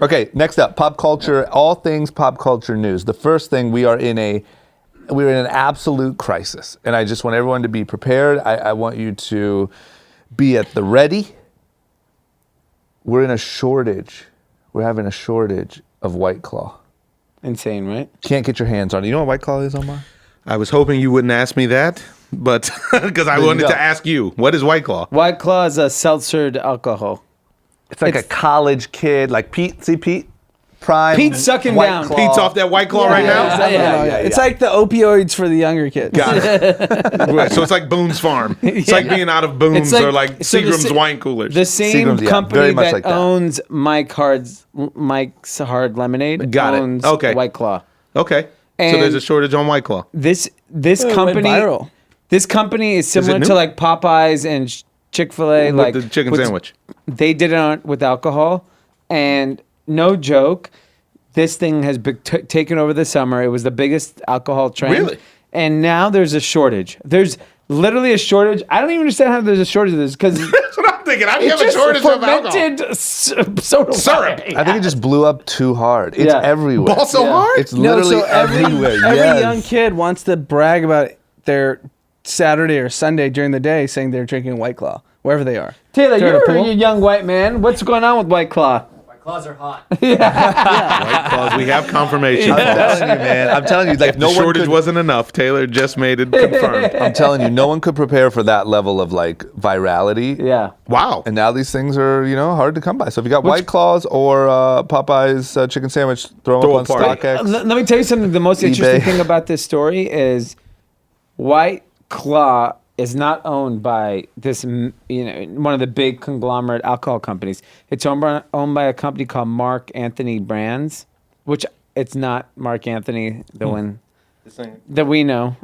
Okay, next up, pop culture, all things pop culture news. The first thing, we're in an absolute crisis, and I just want everyone to be prepared. I want you to be at the ready. We're in a shortage. We're having a shortage of White Claw. Insane, right? Can't get your hands on it. You know what White Claw is, Omar? I was hoping you wouldn't ask me that, but because I There you wanted go. to ask you, what is White Claw? White Claw is a seltzered alcohol. It's like a college kid, like Pete. See Pete? Prime. Pete's sucking White down. Claw. Pete's off that White Claw right now? It's like the opioids for the younger kids. Got it. Right, so it's like Boone's Farm. It's like being out of Boone's or like so the Seagram's sa- wine coolers. The same Seagram's, yeah, company very much that like that. owns Mike's Hard Lemonade Got it. owns Okay. White Claw. Okay. So And- there's a shortage on White Claw. This It went company viral. This company is similar new? to like Popeyes and Chick-fil-A. With like the chicken sandwich. They did it with alcohol, and no joke, this thing has been taken over the summer. It was the biggest alcohol trend. Really? And now there's a shortage. There's literally a shortage. I don't even understand how there's a shortage of this because That's what I'm thinking. How do you it's have a just shortage of alcohol? fermented soda Syrup. water. I think it just blew up too hard. It's Yeah. everywhere. Ball so Yeah. hard? It's literally everywhere. Every yes. young kid wants to brag about their Saturday or Sunday during the day saying they're drinking White Claw, wherever they are. Taylor, They're at a you're pool. a young white man. What's going on with White Claw? My claws are hot. White Claws, we have confirmation. I'm telling you, man. I'm telling you, like The no one shortage could. wasn't enough. Taylor just made it confirmed. I'm telling you, no one could prepare for that level of like virality. Yeah. Wow. And now these things are, hard to come by. So if you got White Claws or Popeye's chicken sandwich, throw them Throw up a on party. StockX. Let me tell you something. The most interesting eBay. thing about this story is White Claw is not owned by this, one of the big conglomerate alcohol companies. It's owned by a company called Mark Anthony Brands, which it's not Mark Anthony, the one that we know.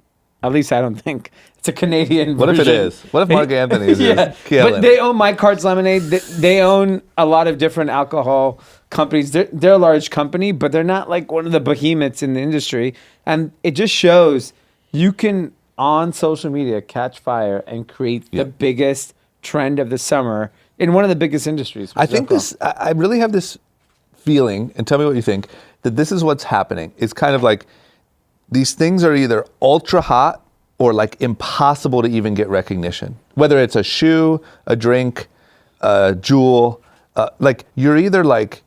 At least I don't think. It's a Canadian What if it version. is? What if Mark Anthony is Yeah, killing? but they own Mike Hard's Lemonade. They own a lot of different alcohol companies. They're a large company, but they're not like one of the behemoths in the industry. And it just shows you can, on social media, catch fire and create the biggest trend of the summer in one of the biggest industries. I which is think alcohol. I really have this feeling, and tell me what you think, that this is what's happening. It's kind of like these things are either ultra hot or like impossible to even get recognition. Whether it's a shoe, a drink, a jewel, like you're either like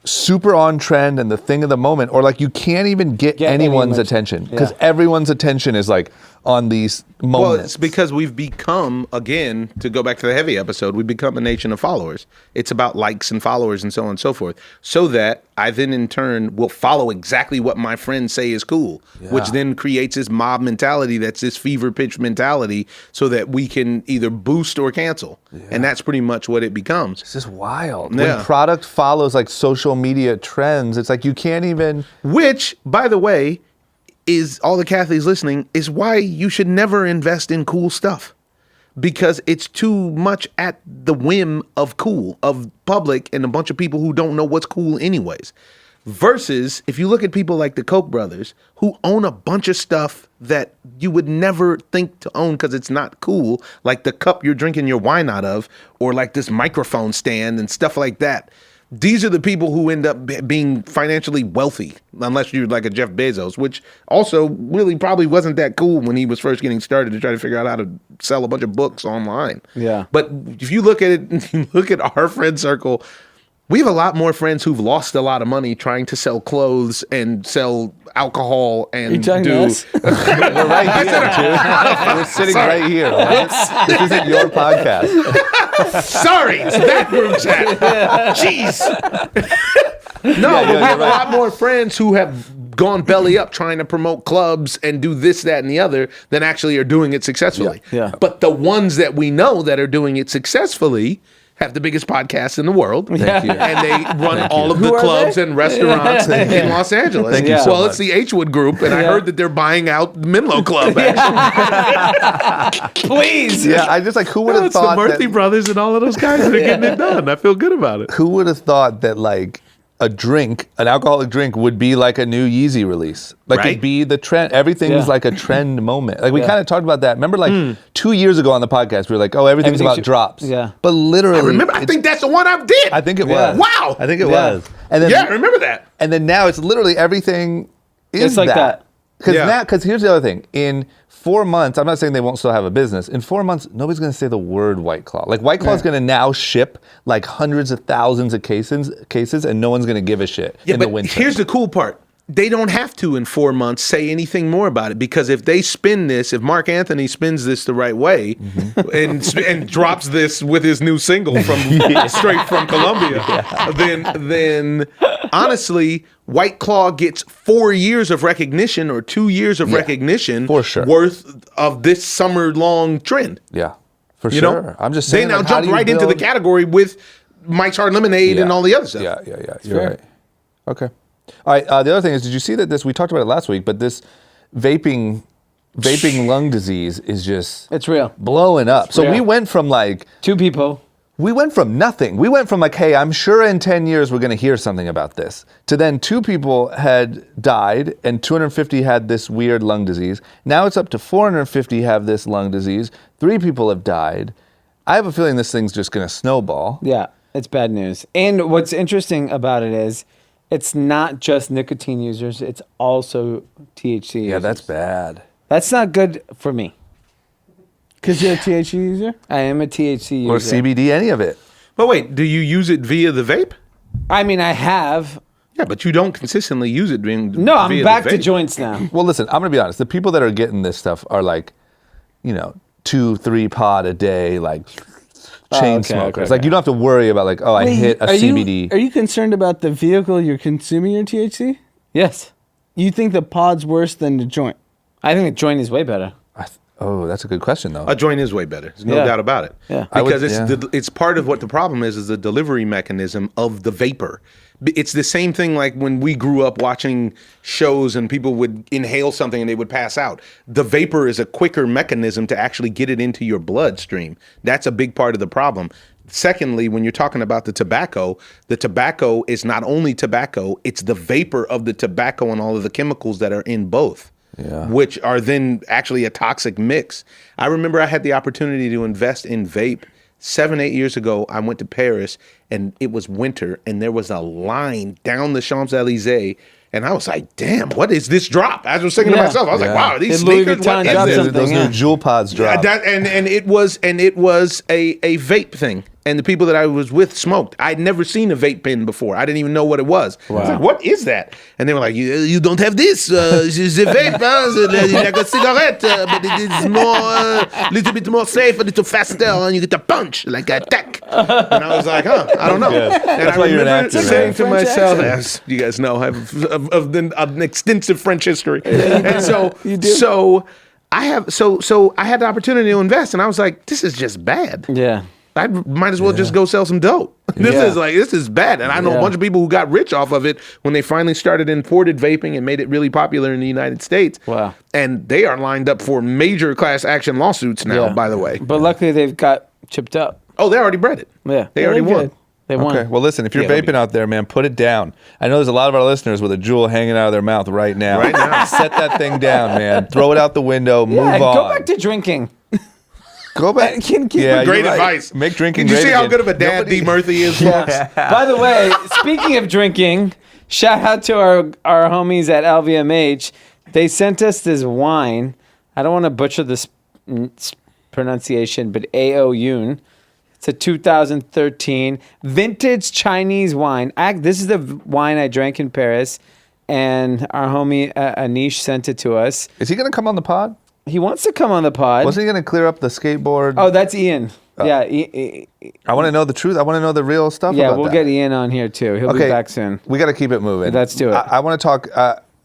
super on trend and the thing of the moment, or like you can't even get anyone's anyone's- attention because yeah. everyone's attention is like on these moments. Well, it's because we've become, again, to go back to the heavy episode, we've become a nation of followers. It's about likes and followers and so on and so forth. So that I then in turn will follow exactly what my friends say is cool, which then creates this mob mentality that's this fever pitch mentality so that we can either boost or cancel. And that's pretty much what it becomes. It's just wild. Yeah. When product follows like social media trends, it's like you can't even. Which, by the way, is all the Catholics listening, is why you should never invest in cool stuff. Because it's too much at the whim of public and a bunch of people who don't know what's cool anyways. Versus if you look at people like the Koch brothers who own a bunch of stuff that you would never think to own because it's not cool, like the cup you're drinking your wine out of, or like this microphone stand and stuff like that. These are the people who end up being financially wealthy, unless you're like a Jeff Bezos, which also really probably wasn't that cool when he was first getting started to try to figure out how to sell a bunch of books online. Yeah. But if you look at it, you look at our friend circle, We have a lot more friends who've lost a lot of money trying to sell clothes and sell alcohol and You talking to do. us? We're right here, dude. We're sitting right here. This isn't your podcast. Sorry, it's that group chat. Jeez. No, but we you're have a right. lot more friends who have gone belly up trying to promote clubs and do this, that, and the other than actually are doing it successfully. Yeah. But the ones that we know that are doing it successfully have the biggest podcast in the world. Thank you. And they run all of the Who are clubs they? and restaurants in Los Angeles. Thank you so Well, much. it's the H-Wood Group, and I heard that they're buying out the Menlo Club. Please. Yeah, I just like who would have It's the thought Murthy that, brothers and all of those guys that are getting it done. I feel good about it. who would have thought that like a drink, an alcoholic drink, would be like a new Yeezy release. Like Right? it'd be the trend. Everything's Yeah. like a trend moment. Like we Yeah. kind of talked about that. Remember, like 2 years ago on the podcast, we were like, "Oh, everything's Everything about should- drops." yeah. but literally, Remember, I think that's the one I did. I think it Yeah. was. Wow. I think it Yeah. was. And then Yeah, I remember that. And then now it's literally everything is It's like that. Because Yeah. because here's the other thing. In 4 months, I'm not saying they won't still have a business. In 4 months, nobody's going to say the word White Claw. Like White Claw is going to now ship like hundreds of thousands of cases, and no one's going to give a shit Yeah, in the but winter. here's the cool part. They don't have to in 4 months say anything more about it, because if they spin this, if Mark Anthony spins this the right way and drops this with his new single from straight from Colombia, then honestly, White Claw gets 4 years of recognition or 2 years of recognition for sure. worth of this summer long trend. yeah, for You sure. know, I'm just they saying. now like, how jump do you right into the build- category with Mike's Hard Lemonade and Yeah. all the other stuff. Yeah. You're right. Okay. All right. The other thing is, did you see that we talked about it last week, but this vaping lung disease is just It's real. blowing up. So real. we went from like 2 people. we went from nothing. We went from like, hey, I'm sure in 10 years we're going to hear something about this, to then 2 people had died and 250 had this weird lung disease. Now it's up to 450 have this lung disease. 3 people have died. I have a feeling this thing's just going to snowball. Yeah, it's bad news. And what's interesting about it is it's not just nicotine users, it's also THC users. Yeah, that's bad. That's not good for me. Because you're a THC user? I am a THC user. Or CBD, any of it. But wait, do you use it via the vape? I mean, I have. Yeah, but you don't consistently use it being No, I'm via back the to vape. joints now. Well, listen, I'm going to be honest. The people that are getting this stuff are like, 2-3 pod a day, like chain okay, smokers. okay, Like okay. you don't have to worry about like, oh, I hit a are CBD. are you concerned about the vehicle you're consuming your THC? Yes. You think the pod's worse than the joint? I think the joint is way better. Oh, that's a good question though. A joint is way better. There's no Yeah. doubt about it. Yeah. I would- Because yeah. it's part of what the problem is the delivery mechanism of the vapor. It's the same thing like when we grew up watching shows and people would inhale something and they would pass out. The vapor is a quicker mechanism to actually get it into your bloodstream. That's a big part of the problem. Secondly, when you're talking about the tobacco is not only tobacco, it's the vapor of the tobacco and all of the chemicals that are in both. Yeah. Which are then actually a toxic mix. I remember I had the opportunity to invest in vape 7-8 years ago. I went to Paris and it was winter and there was a line down the Champs-Élysées and I was like, damn, what is this drop? I was thinking to Yeah. myself, I was like, wow, are these Did Louis sneakers? Vuitton What is drop this? something? Those yeah. new jewel pods drop. And it was a vape thing. And the people that I was with smoked. I'd never seen a vape pen before. I didn't even know what it was. I was like, what is that? And they were like, you don't have this. The vape, it's like a cigarette, but it is more, little bit more safe, a little faster, and you get a punch, like a tack. And I was like, I don't know. Yeah. And That's I why you're an remember actor, saying man. to French myself, accent. as you guys know, I have an extensive French history. And so, You do? so I had the opportunity to invest, and I was like, this is just bad. Yeah. I might as well just go sell some dope. This is bad. And I know a Yeah. bunch of people who got rich off of it when they finally started imported vaping and made it really popular in the United States. Wow. And they are lined up for major class action lawsuits now, Yeah. by the way. But luckily they've got chipped up. Oh, they already bred it. Yeah. They already they're won. good. They won. Okay, well, listen, if you're Yeah, let me- vaping out there, man, put it down. I know there's a lot of our listeners with a jewel hanging out of their mouth right now. Right now. Set that thing down, man. Throw it out the window. Move Yeah, on. go back to drinking. Go back. Keep Yeah, Great you're right. advice. Make drinking Did you great see how again. good of a dad Nobody- Dee Murthy is, folks? By the way, speaking of drinking, shout out to our homies at LVMH. They sent us this wine. I don't want to butcher this pronunciation, but Aoyun. It's a 2013 vintage Chinese wine. This is the wine I drank in Paris, and our homie Anish sent it to us. Is he going to come on the pod? He wants to come on the pod. Wasn't he going to clear up the skateboard? Oh, that's Ian. Yeah. I want to know the truth. I want to know the real stuff Yeah, about we'll that. get Ian on here too. He'll be back soon. We got to keep it moving. Let's do it. I want to talk.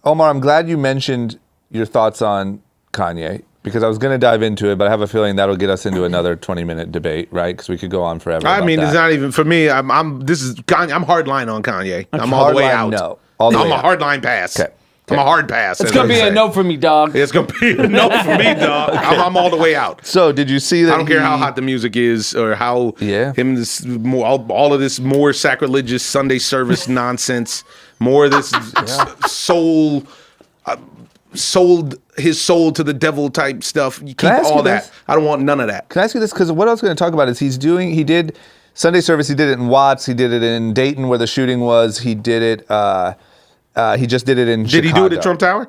Omar, I'm glad you mentioned your thoughts on Kanye, because I was going to dive into it, but I have a feeling that'll get us into another 20-minute debate, right? Because we could go on forever. I about mean, that. it's not even for me. I'm hard line on Kanye. I'm all Hard the way line, out. no. All the I'm way a out. hard line pass. Okay. I'm a hard pass. It's gonna be a no for me, dog. It's gonna be a no for me, dog. I'm all the way out. So, did you see that? I don't care how hot the music is or how all of this more sacrilegious Sunday service nonsense, more of this sold his soul to the devil type stuff. You keep all that. I don't want none of that. Can I ask you this? Because what I was going to talk about is he did Sunday service. He did it in Watts. He did it in Dayton, where the shooting was. He did it. He just did it in Chicago. Did he do it at Trump Tower?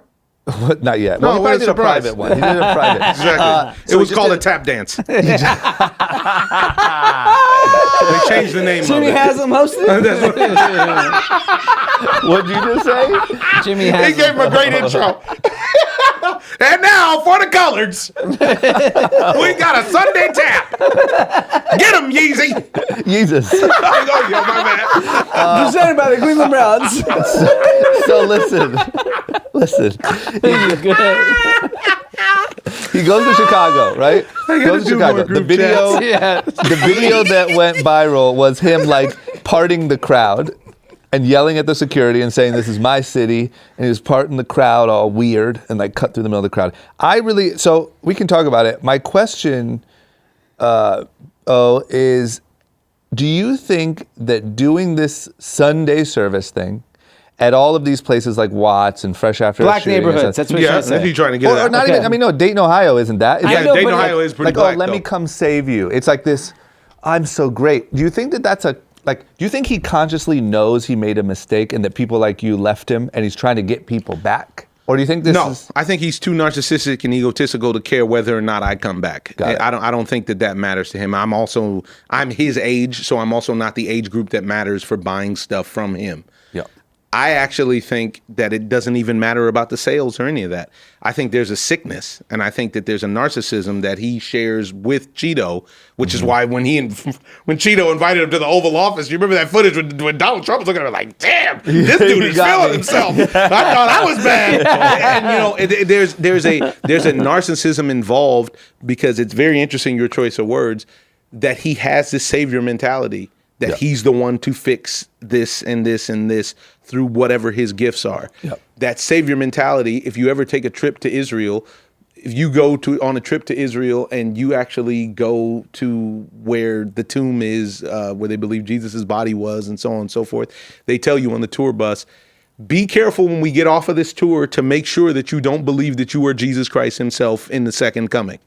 What? Not yet. No, Well, he what probably a did a surprise. private one. He did a private. Exactly. So it was he called a just tap dance. They changed the name Jimmy of it. Haslam hosted. What'd you just say? Jimmy He has. gave him a great intro. And now for the coloreds, we got a Sunday tap. Get him, Yeezy. Jesus. Oh, yeah, my bad. Presented by the Cleveland Browns. So listen. He goes to Chicago, right? Goes to do more Chicago. The group video, chats. the video that went viral was him like parting the crowd and yelling at the security and saying, "This is my city," and he was parting the crowd all weird and like cut through the middle of the crowd. So we can talk about it. My question, is, do you think that doing this Sunday service thing at all of these places like Watts and Fresh After Black shooting and neighborhoods. stuff- That's what Yeah, she's saying. he's trying to get it or out. not Okay. even. I mean, no. Dayton, Ohio, isn't that? It's I Yeah, like, know, Dayton, but Ohio is pretty like, black, oh, let me though. come save you. It's like this. I'm so great. Do you think that that's a like? Do you think he consciously knows he made a mistake and that people like you left him and he's trying to get people back? Or do you think this No, is? I think he's too narcissistic and egotistical to care whether or not I come back. Got it. I don't think that matters to him. I'm his age, so I'm also not the age group that matters for buying stuff from him. Yeah. I actually think that it doesn't even matter about the sales or any of that. I think there's a sickness, and I think that there's a narcissism that he shares with Cheeto, which is why when Cheeto invited him to the Oval Office, you remember that footage when Donald Trump was looking at him like, "Damn, this dude is got feeling me. himself. I thought I was bad." And there's a narcissism involved, because it's very interesting, your choice of words, that he has this savior mentality. That he's the one to fix this and this and this through whatever his gifts are. Yep. That savior mentality, if you ever take a trip to Israel, if you go on a trip to Israel and you actually go to where the tomb is, where they believe Jesus' body was and so on and so forth, they tell you on the tour bus, be careful when we get off of this tour to make sure that you don't believe that you are Jesus Christ himself in the second coming.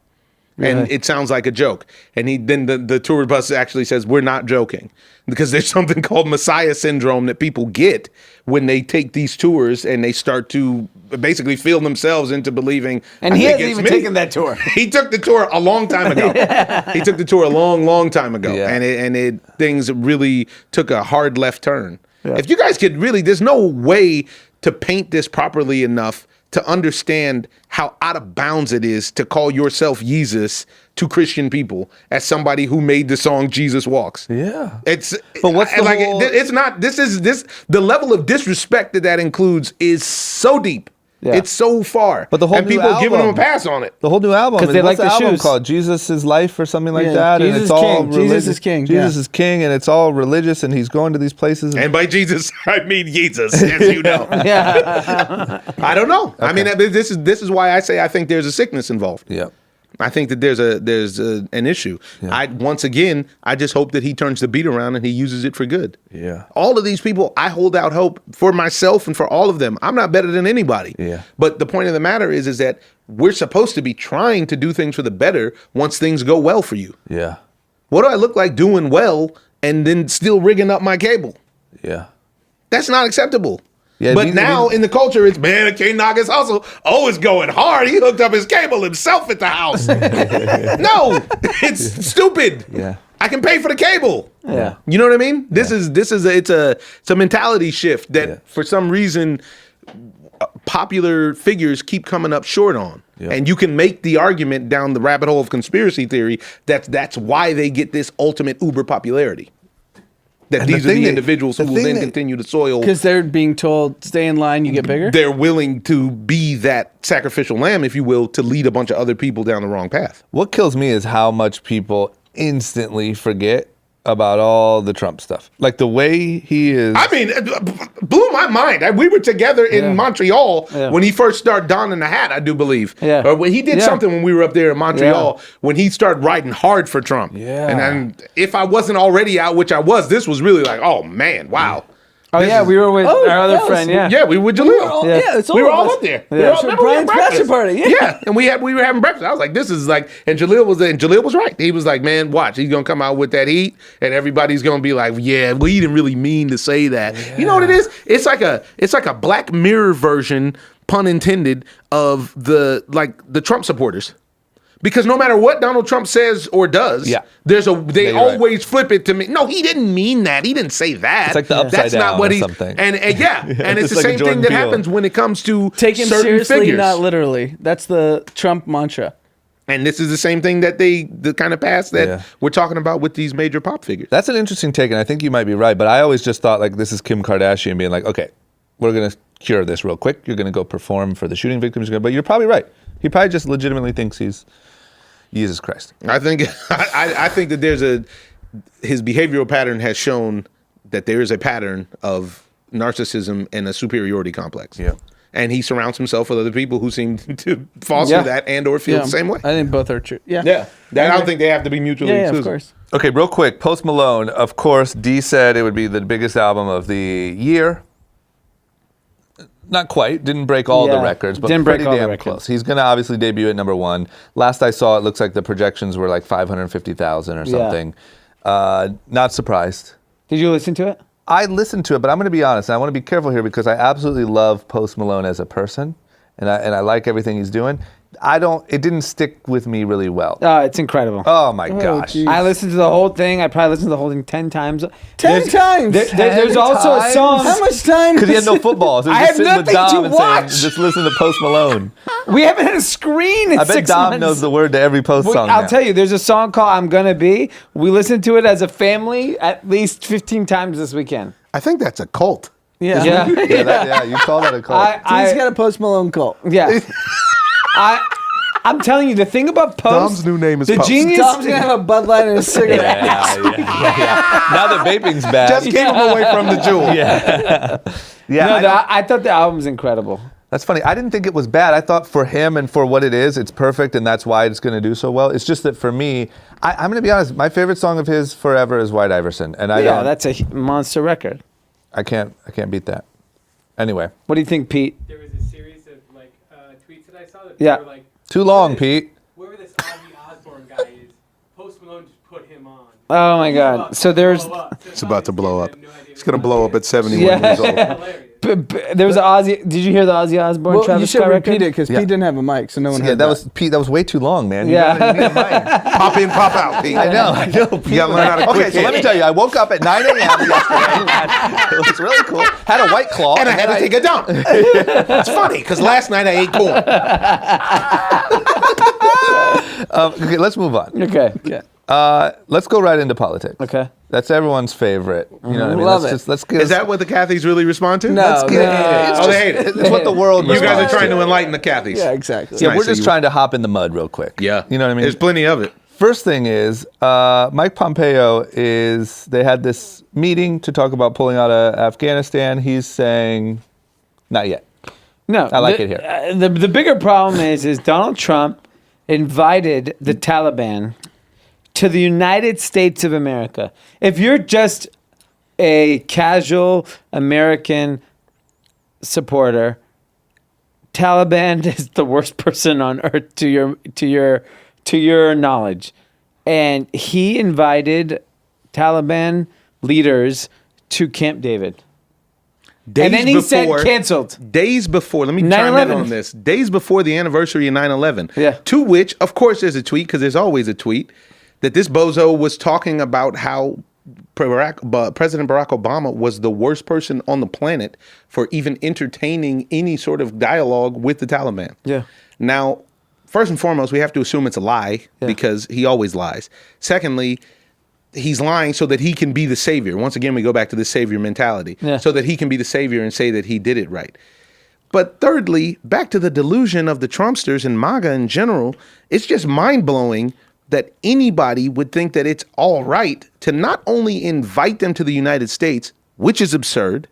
And it sounds like a joke. And then the tour bus actually says, we're not joking. Because there's something called Messiah syndrome that people get when they take these tours and they start to basically feel themselves into believing. And he hasn't even taken that tour. He took the tour a long time ago. He took the tour a long time ago. Yeah. And things really took a hard left turn. Yeah. If you guys could really, there's no way to paint this properly enough to understand how out of bounds it is to call yourself Jesus to Christian people as somebody who made the song Jesus Walks. Yeah. But what's the like whole- it's not the level of disrespect that includes is so deep. Yeah. It's so far. But the whole and new people are giving him a album- pass on it. The whole new album. 'Cause they what's like the album shoes. called? Jesus' Life or something like Yeah, that. Jesus and it's is all King. Jesus religious. is King, Jesus yeah. is king, and it's all religious, and he's going to these places. And by Jesus, I mean Jesus, as you know. Yeah. I don't know. I mean, this is why I say I think there's a sickness involved. Yeah. I think that there's an issue. Once again, I just hope that he turns the beat around and he uses it for good. Yeah. All of these people, I hold out hope for myself and for all of them. I'm not better than anybody. Yeah. But the point of the matter is that we're supposed to be trying to do things for the better once things go well for you. Yeah. What do I look like doing well and then still rigging up my cable? Yeah. That's not acceptable. Yeah, but now in the culture, it's, man, I can't knock his hustle. Oh, it's going hard. He hooked up his cable himself at the house. No, it's stupid. Yeah. I can pay for the cable. Yeah. You know what I mean? It's a mentality shift that for some reason popular figures keep coming up short on. Yeah. And you can make the argument down the rabbit hole of conspiracy theory that's why they get this ultimate uber popularity. That And these the are thing the that- individuals who the will thing then that- continue to soil. Because they're being told, stay in line, you get bigger. They're willing to be that sacrificial lamb, if you will, to lead a bunch of other people down the wrong path. What kills me is how much people instantly forget about all the Trump stuff. Like the way he is. I mean, it blew my mind. We were together in Montreal when he first started donning the hat, I do believe. Yeah. Or when he did something when we were up there in Montreal, when he started riding hard for Trump. Yeah. And then if I wasn't already out, which I was, this was really like, oh man, wow. Oh This yeah, is- we were with Oh, our other that was- friend. Yeah. Yeah, we were with Jaleel. It's all We were of all us. up there. Yeah. We were all, So remember we had Brian's bachelor breakfast. party, yeah. And we were having breakfast. I was like, this is like, and Jaleel was right. He was like, man, watch, he's gonna come out with that heat, and everybody's gonna be like, yeah, well, he didn't really mean to say that. You know what it is? It's like a Black Mirror version, pun intended, of the Trump supporters. Because no matter what Donald Trump says or does, Yeah. they you're right. always flip it to me. No, he didn't mean that. He didn't say that. It's like the upside That's not down what or he. something. And and it's It's the like a same Jordan thing that Peele. happens when it comes to Take him certain seriously, figures. not literally. That's the Trump mantra. And this is the same thing that the kind of past that Yeah. we're talking about with these major pop figures. That's an interesting take, and I think you might be right. But I always just thought like this is Kim Kardashian being like, okay, we're gonna cure this real quick. You're gonna go perform for the shooting victims. But you're probably right. He probably just legitimately thinks he's Jesus Christ. I think I think that his behavioral pattern has shown that there is a pattern of narcissism and a superiority complex. Yeah. And he surrounds himself with other people who seem to foster that and or feel the same way. I think both are true. Yeah. Yeah. I don't think they have to be mutually Yeah, of exclusive. course. Okay, real quick. Post Malone, of course, Dee said it would be the biggest album of the year. Not quite. Didn't break all the Yeah, records, but didn't break pretty all the damn records. close. He's going to obviously debut at number 1. Last I saw, it looks like the projections were like 550,000 or something. Not surprised. Did you listen to it? I listened to it, but I'm going to be honest. And I want to be careful here because I absolutely love Post Malone as a person, and I like everything he's doing. It didn't stick with me really well. It's incredible. Oh my gosh. geez. I listened to the whole thing. I probably listened to the whole thing 10 times. 10 times? There's 10 also a times? song. How much time? Because he had no football. So he I was have just sitting with nothing Dom to and watch. saying, just listen to Post Malone. We haven't had a screen in I bet 6 Dom months. knows the word to every Post song I'll now. tell you, there's a song called I'm Gonna Be. We listened to it as a family at least 15 times this weekend. I think that's a cult. Yeah. Yeah. Yeah, you call that a cult. He's got a Post Malone cult. Yeah. I'm telling you, the thing about Post. Dom's new name is the Post. genius. Tom's gonna have a Bud Light and a cigarette. yeah. Now that vaping's bad. Just keep him away from the jewel. yeah, No, I thought the album's incredible. that's funny. I didn't think it was bad. I thought for him and for what it is, it's perfect, and that's why it's going to do so well. It's just that for me, I'm going to be honest. My favorite song of his forever is White Iverson, and Yeah, that's a monster record. I can't beat that. Anyway, What do you think, Pete? There was a series of like tweets that I saw that Yeah. were like, too long, Pete. whoever this Ozzy Osbourne guy is, Post Malone just put him on. Oh my God. So there's. It's about to blow up. It's going to blow up at 71 Yeah. years old. Hilarious. There was an Ozzy. Did you hear the Ozzy Osbourne Well, you Travis should Scott repeat record? it because Yeah. Pete didn't have a mic, so no one Yeah, heard that was Pete. That was way too long, man. You Yeah. need a mic. Pop in, pop out, Pete. I know. You got to learn how to Okay, quick so let me hit. tell you, I woke up at 9 a.m. yesterday. It was really cool. Had a White Claw. And I had to take a dump. It's funny because last night I ate corn. Okay, let's move on. Okay. Let's go right into politics. Okay. That's everyone's favorite. You know what I mean? Love let's it. let's get. Is that what the Cathys really respond to? No, Let's get no. it's Oh, just- they hate it. It's what the world. You guys are responds trying to enlighten the Cathys. Yeah, exactly. Yeah, nice we're of just you. trying to hop in the mud real quick. Yeah. You know what I mean? There's plenty of it. First thing is, Mike Pompeo they had this meeting to talk about pulling out of Afghanistan. He's saying, not yet. No, I like it here. The bigger problem is Donald Trump invited the Taliban to the United States of America. If you're just a casual American supporter, Taliban is the worst person on earth to your knowledge. And he invited Taliban leaders to Camp David. And then he said canceled. Days before, let me chime in 9/11. on this. Days before the anniversary of 9/11. Yeah. To which, of course, there's a tweet, because there's always a tweet. that this bozo was talking about how President Barack Obama was the worst person on the planet for even entertaining any sort of dialogue with the Taliban. Yeah. Now, first and foremost, we have to assume it's a lie because he always lies. Secondly, he's lying so that he can be the savior. Once again, we go back to the savior mentality. So that he can be the savior and say that he did it right. But thirdly, back to the delusion of the Trumpsters and MAGA in general, it's just mind-blowing that anybody would think that it's all right to not only invite them to the United States, which is absurd,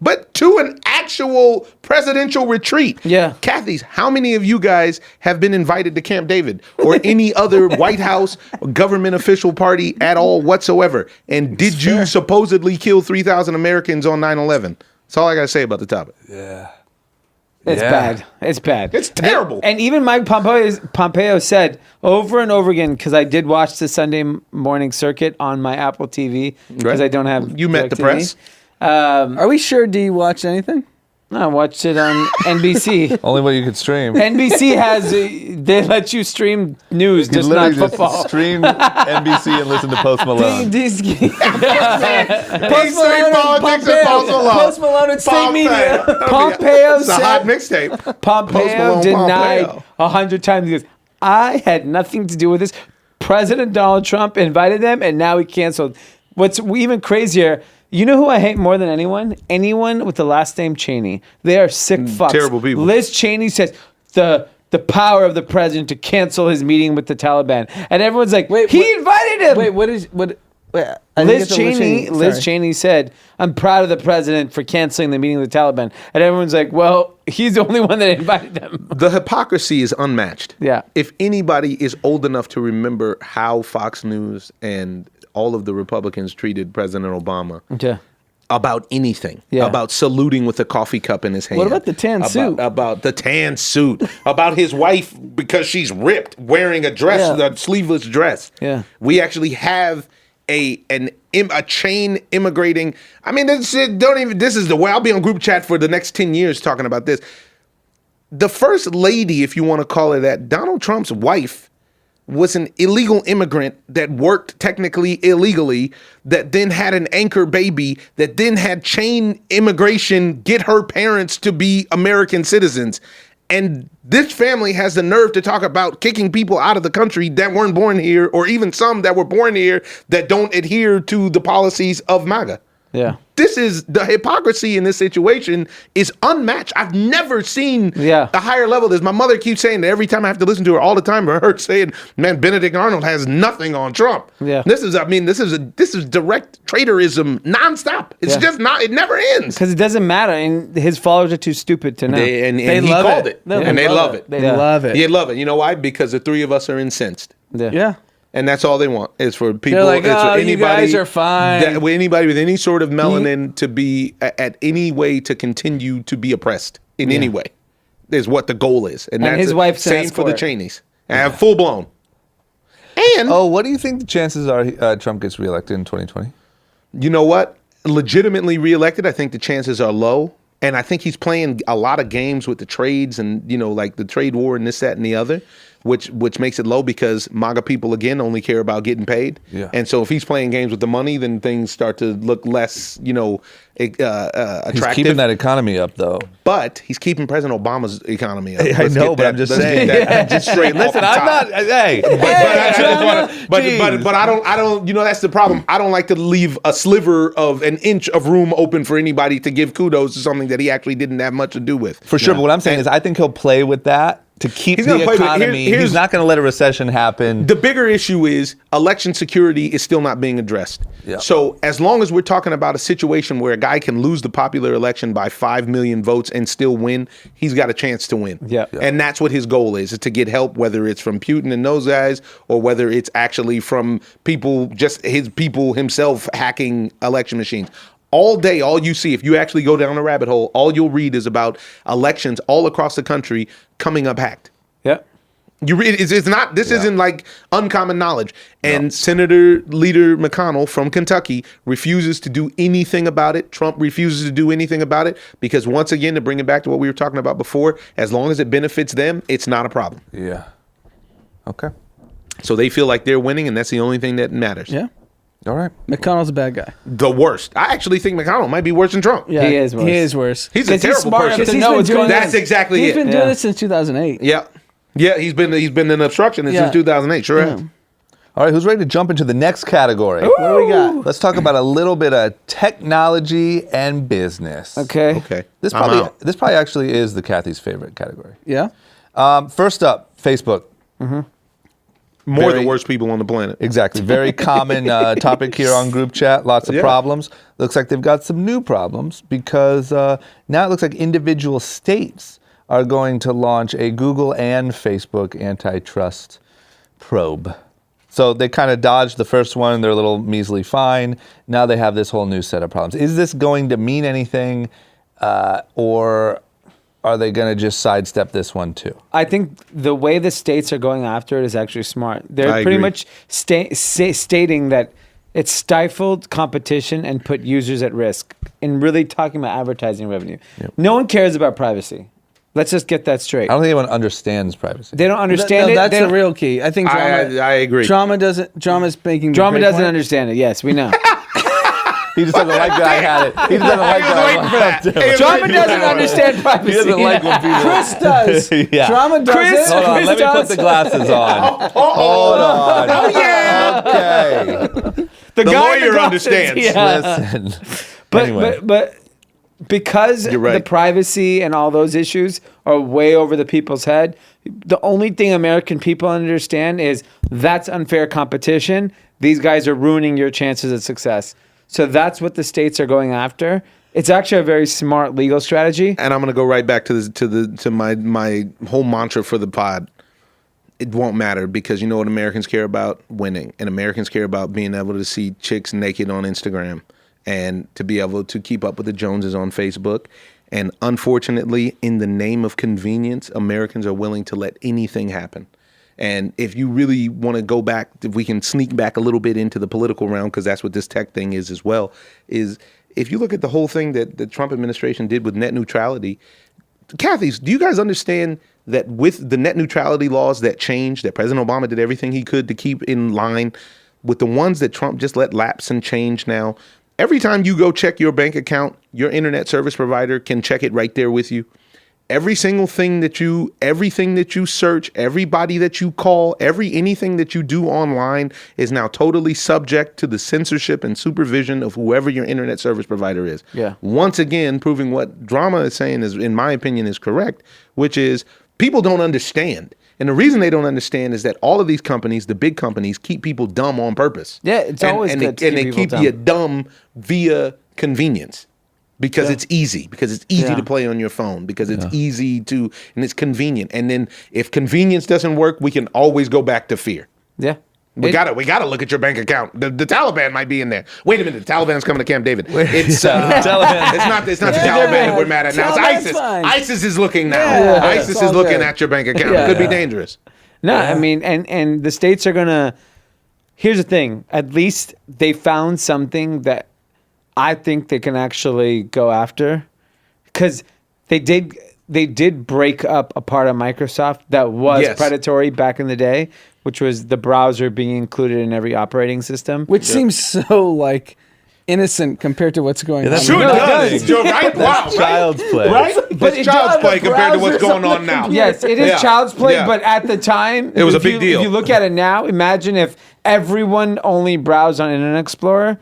but to an actual presidential retreat. Yeah. Kathy's, how many of you guys have been invited to Camp David or any other White House government official party at all whatsoever? And did you supposedly kill 3,000 Americans on 9/11? That's all I got to say about the topic. Yeah. It's bad. It's bad. It's terrible. And even Mike Pompeo said over and over again, because I did watch the Sunday morning circuit on my Apple TV because I don't have. You met the DirecTV. press? Are we sure D watched anything? No, I watched it on NBC. Only what you could stream. NBC has they let you stream news, You could just not literally football. stream NBC and listen to Post Malone. These- Post Malone and State Media. Pompeo It's a hot said mixtape. Post Pompeo Malone, denied Pompeo. 100 times. He goes, I had nothing to do with this. President Donald Trump invited them, and now he canceled. What's even crazier, you know who I hate more than anyone? Anyone with the last name Cheney. They are sick fucks. terrible people. Liz Cheney says the power of the president to cancel his meeting with the Taliban. And everyone's like, he invited him. Wait, what? I didn't Liz get the Cheney, Sorry. Cheney said, I'm proud of the president for canceling the meeting with the Taliban. And everyone's like, well, he's the only one that invited them. The hypocrisy is unmatched. Yeah. If anybody is old enough to remember how Fox News and all of the Republicans treated President Obama Yeah. about anything, Yeah. about saluting with a coffee cup in his hand. What about the tan suit? About the tan suit. About his wife, because she's ripped, wearing a dress, Yeah. a sleeveless dress. Yeah. We actually have a chain immigrating. I mean, this is the way I'll be on group chat for the next 10 years talking about this. The first lady, if you want to call her that, Donald Trump's wife, was an illegal immigrant that worked technically illegally, that then had an anchor baby, that then had chain immigration get her parents to be American citizens. And this family has the nerve to talk about kicking people out of the country that weren't born here, or even some that were born here that don't adhere to the policies of MAGA. Yeah. This is the hypocrisy in this situation is unmatched. I've never seen a higher level of this. My mother keeps saying that every time I have to listen to her all the time, her saying, man, Benedict Arnold has nothing on Trump. Yeah. This is direct traitorism nonstop. It's just not, it never ends. Because it doesn't matter, and his followers are too stupid to know. And he love called it. it. And they love it. They love it. They love it. You know why? Because the three of us are incensed. Yeah. And that's all they want is for people. They're like, it's for oh, you guys are fine. Anybody with any sort of melanin to be at any way to continue to be oppressed in any way is what the goal is. And that's his wife same asked for for the it. Cheneys. And full blown. And What do you think the chances are Trump gets reelected in 2020? you know what? Legitimately reelected, I think the chances are low. And I think he's playing a lot of games with the trades and, like the trade war and this, that, and the other, which makes it low because MAGA people, again, only care about getting paid. Yeah. And so if he's playing games with the money, then things start to look less, attractive. He's keeping that economy up, though. But he's keeping President Obama's economy up. I know, but I'm just saying. Just straight Listen, off the I'm top. not. Hey, But I don't. That's the problem. I don't like to leave a sliver of an inch of room open for anybody to give kudos to something that he actually didn't have much to do with. For sure, but what I'm saying is I think he'll play with that to keep He's the gonna play with- economy. He's not going to let a recession happen. The bigger issue is election security is still not being addressed. Yeah. So as long as we're talking about a situation where a guy can lose the popular election by 5 million votes and still win, he's got a chance to win. Yeah. And that's what his goal is to get help, whether it's from Putin and those guys or whether it's actually from people, just his people himself hacking election machines. All day, all you see, if you actually go down a rabbit hole, all you'll read is about elections all across the country coming up hacked. Yeah. You read it's not. This isn't like uncommon knowledge. And Senator Leader McConnell from Kentucky refuses to do anything about it. Trump refuses to do anything about it because, once again, to bring it back to what we were talking about before, as long as it benefits them, it's not a problem. Yeah. Okay. So they feel like they're winning, and that's the only thing that matters. Yeah. All right. McConnell's a bad guy. The worst. I actually think McConnell might be worse than Trump. Yeah, He is worse. He is worse. He's a 'Cause he's terrible smart person. enough to He's know been what's doing going that- That's exactly He's it. been Yeah. doing it since 2008. Yeah. Yeah, he's been an obstructionist Yeah. since 2008. Sure has. All right, who's ready to jump into the next category? What do we got? Let's talk about a little bit of technology and business. Okay. Okay. This I'm probably out. this probably actually is the Kathy's favorite category. Yeah. First up, Facebook. More Very- the worst people on the planet. Exactly. Very common topic here on group chat. Lots of Yeah. problems. Looks like they've got some new problems because now it looks like individual states are going to launch a Google and Facebook antitrust probe. So they kind of dodged the first one. They're a little measly fine. Now they have this whole new set of problems. Is this going to mean anything, or are they going to just sidestep this one too? I think the way the states are going after it is actually smart. They're I pretty agree. much stating that it's stifled competition and put users at risk, and really talking about advertising revenue. No one cares about privacy. Let's just get that straight. I don't think anyone understands privacy. They don't understand No, it. that's They the don't- real key. I think drama. I agree. Drama's making. the Drama great doesn't point. understand it. Yes, we know. He just doesn't like that I had it. He just doesn't like that I had it. Drama doesn't understand privacy. He doesn't like when people... Chris does. Yeah. Drama does Chris- it. Hold on, Chris let me put does. the glasses on. Hold on. Oh, yeah. Okay. The The guy in lawyer glasses, understands. yeah. Listen. But, Anyway. but because You're right. the privacy and all those issues are way over the people's head, the only thing American people understand is that's unfair competition. These guys are ruining your chances of success. So that's what the states are going after. It's actually a very smart legal strategy. And I'm going to go right back to my whole mantra for the pod. It won't matter because you know what Americans care about? Winning. And Americans care about being able to see chicks naked on Instagram and to be able to keep up with the Joneses on Facebook. And unfortunately, in the name of convenience, Americans are willing to let anything happen. And if you really want to go back, if we can sneak back a little bit into the political realm, because that's what this tech thing is as well, is if you look at the whole thing that the Trump administration did with net neutrality, Kathy's, do you guys understand that with the net neutrality laws that changed, that President Obama did everything he could to keep in line with the ones that Trump just let lapse and change now? Every time you go check your bank account, your internet service provider can check it right there with you. Every single thing everything that you search, everybody that you call, anything that you do online is now totally subject to the censorship and supervision of whoever your internet service provider is. Yeah. Once again, proving what Drama is saying is, in my opinion, is correct, which is people don't understand. And the reason they don't understand is that all of these companies, the big companies, keep people dumb on purpose. Yeah, it's always good to they keep keep people you dumb via convenience. Because it's easy. Because it's easy Yeah. to play on your phone. Because it's easy to, and it's convenient. And then if convenience doesn't work, we can always go back to fear. Yeah. We gotta look at your bank account. The Taliban might be in there. Wait a minute, the Taliban's coming to Camp David. It's Taliban. it's not the Taliban that we're mad at now. It's Taliban's ISIS. fine. ISIS is looking now. Yeah, ISIS it's is all looking good. at your bank account. Yeah. It could be dangerous. No, I mean, and the states are gonna. Here's the thing. At least they found something that I think they can actually go after, because they did break up a part of Microsoft that was Yes. predatory back in the day, which was the browser being included in every operating system. Which seems so like innocent compared to what's going on. that's Sure No, it it does. does. Joe, right? Wow. Right? Child's play. Right? But It's it child's does, play the compared to what's browser's going on on the now. Yes, it is Yeah. child's play, Yeah. but at the time, It was if a big you- deal. If you look at it now, imagine if everyone only browsed on Internet Explorer.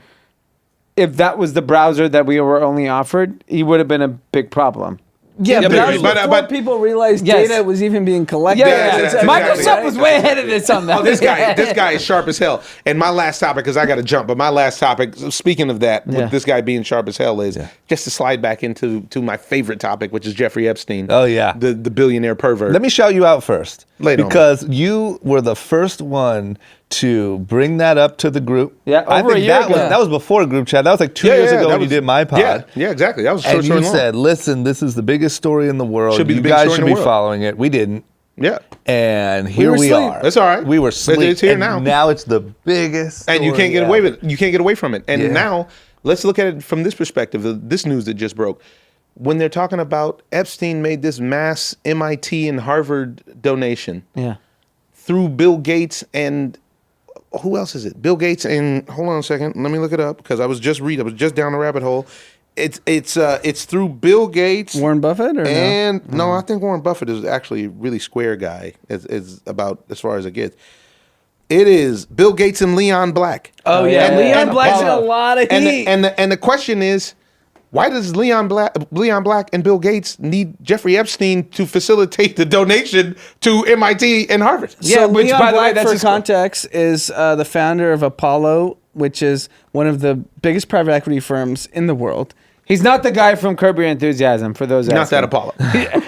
If that was the browser that we were only offered, it would have been a big problem. Yeah, but but- that was but- before but- people realized Yes. data was even being collected. Yeah, that's Microsoft exactly. was way ahead of this on that. Oh, this guy is sharp as hell. And my last topic, because I got to jump, but my last topic, speaking of that, Yeah. with this guy being sharp as hell, is just to slide back into my favorite topic, which is Jeffrey Epstein. Oh, yeah. the billionaire pervert. Let me shout you out first. Lay it on me. Because you were the first one to bring that up to the group. Yeah, I over a think year that was ago. that was before group chat. That was like 2 years ago that when you was- did my pod. Yeah, exactly. That was And you short long. said, listen, this is the biggest story in the world. Should be you the biggest guys story should in be the world." following it. We didn't. Yeah. And here were we asleep. are. That's all right. We were asleep. It's here and now. Now it's the biggest And you story can't get away ever. with it. You can't get away from it. And Yeah. now let's look at it from this perspective, this news that just broke. When they're talking about Epstein made this mass MIT and Harvard donation, Yeah. through Bill Gates and who else is it? Bill Gates and hold on a second. Let me look it up because I was just down the rabbit hole. It's through Bill Gates, Warren Buffett, or and no, I think Warren Buffett is actually a really square guy. Is about as far as it gets. It is Bill Gates and Leon Black. Oh yeah, And Leon Black's in a Apollo. lot of heat. And the question is, why does Leon Black and Bill Gates need Jeffrey Epstein to facilitate the donation to MIT and Harvard? Yeah, So which, Leon by the way, Black, that's for his- context, is the founder of Apollo, which is one of the biggest private equity firms in the world. He's not the guy from Curb Your Enthusiasm. For those Not asking. that Apollo.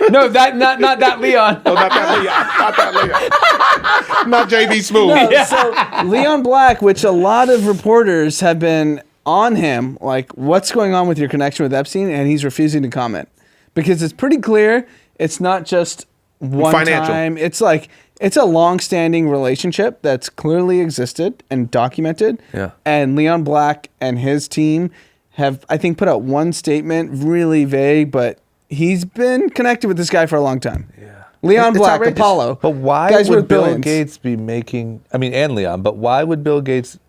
No, not that Leon. No, not that Leon. Not that Leon. Not JB Smooth. No, so Leon Black, which a lot of reporters have been on him, like, what's going on with your connection with Epstein? And he's refusing to comment because it's pretty clear it's not just one Financial. time. It's like, it's a long-standing relationship that's clearly existed and documented. Yeah. And Leon Black and his team have, I think, put out one statement, really vague, but he's been connected with this guy for a long time. Yeah. Leon It's Black, outrageous. Apollo. But why Guys would worth Bill billions. Gates be making? I mean, and Leon. But why would Bill Gates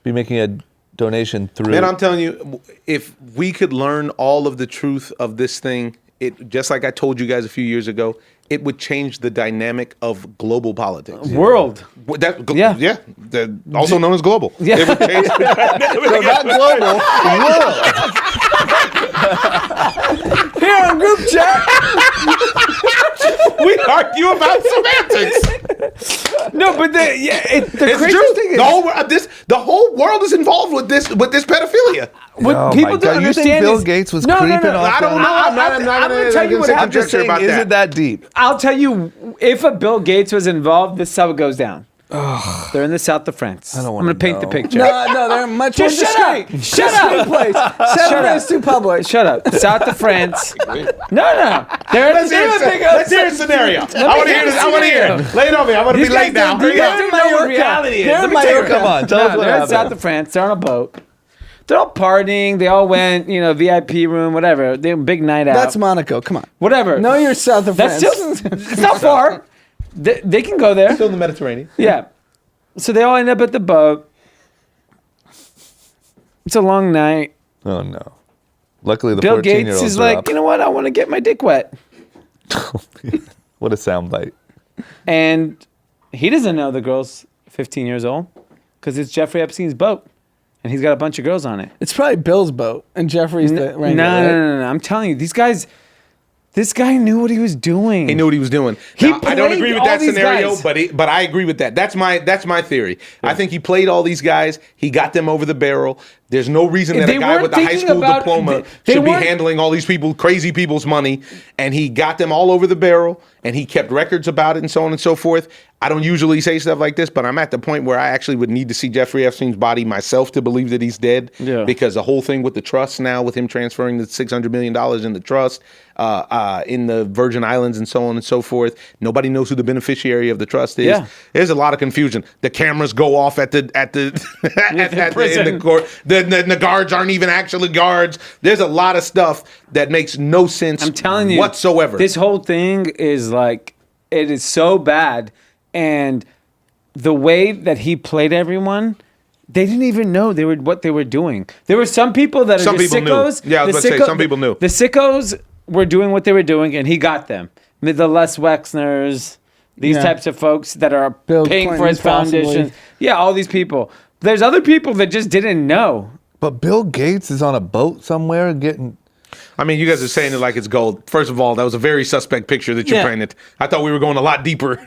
be making a donation through? Man, I'm telling you, if we could learn all of the truth of this thing, it just like I told you guys a few years ago, it would change the dynamic of global politics. World. Yeah. Also known as global. Yeah. It would change the dynamic. So not global, world. Here on group chat. We argue about semantics. No, but the It's crazy true. thing is, The whole world is involved with this pedophilia. what Oh people my don't God. You understand think Bill is, Gates was no, creeping no. off I don't know. I'm not I'm gonna tell you what I'm just saying, about is that. it that deep? I'll tell you, if a Bill Gates was involved, this is how it goes down. They're in the south of France. I don't I'm wanna going to paint the know. picture. No, they're much more Just shut up. discreet. Shut up. Place. Seven is too public. Shut up. South of France. No. Let's hear a scenario. I want to hear this. I want to hear it. Lay it on me. I want to be late now. These guys They're don't know what Mallorca. reality is. They're Let me tell you Mallorca. Come on, tell us what they're in happened. south of France. They're on a boat. They're all partying. They all went, VIP room, whatever. They big night out. That's Monaco. Come on. whatever. No, you're south of That's France. still. It's not far. They can go there. Still in the Mediterranean. Yeah. So they all end up at the boat. It's a long night. Oh no. Luckily, the Bill 14-year-olds Gates is are like, up. you know what? I want to get my dick wet. What a soundbite. And he doesn't know the girl's 15 years old because it's Jeffrey Epstein's boat. And he's got a bunch of girls on it. It's probably Bill's boat, and Jeffrey's the No, wrangler, right? no. I'm telling you, these guys, this guy knew what he was doing. He knew what he was doing. He Now, I don't played agree with all that these scenario, guys. but I agree with that. That's my theory. I think he played all these guys. He got them over the barrel. There's no reason that They a guy weren't with a high thinking school about- diploma they should be weren't- handling all these crazy people's money. And he got them all over the barrel, and he kept records about it, and so on and so forth. I don't usually say stuff like this, but I'm at the point where I actually would need to see Jeffrey Epstein's body myself to believe that he's dead. Yeah. Because the whole thing with the trust now, with him transferring the $600 million in the trust in the Virgin Islands and so on and so forth, nobody knows who the beneficiary of the trust is. Yeah. There's a lot of confusion. The cameras go off at the prison. in the court. The guards aren't even actually guards. There's a lot of stuff that makes no sense. I'm telling you, whatsoever. This whole thing is like, it is so bad. And the way that he played everyone, they didn't even know what they were doing. There were some people that are Some just people knew. sickos. Yeah, I was The about to say, some people knew. The sickos were doing what they were doing, and he got them. The Les Wexners, these Yeah. types of folks that are Bill paying for Clinton, his foundation. possibly. Yeah, all these people. There's other people that just didn't know. But Bill Gates is on a boat somewhere getting. I mean, you guys are saying it like it's gold. First of all, that was a very suspect picture that you Yeah. painted. I thought we were going a lot deeper.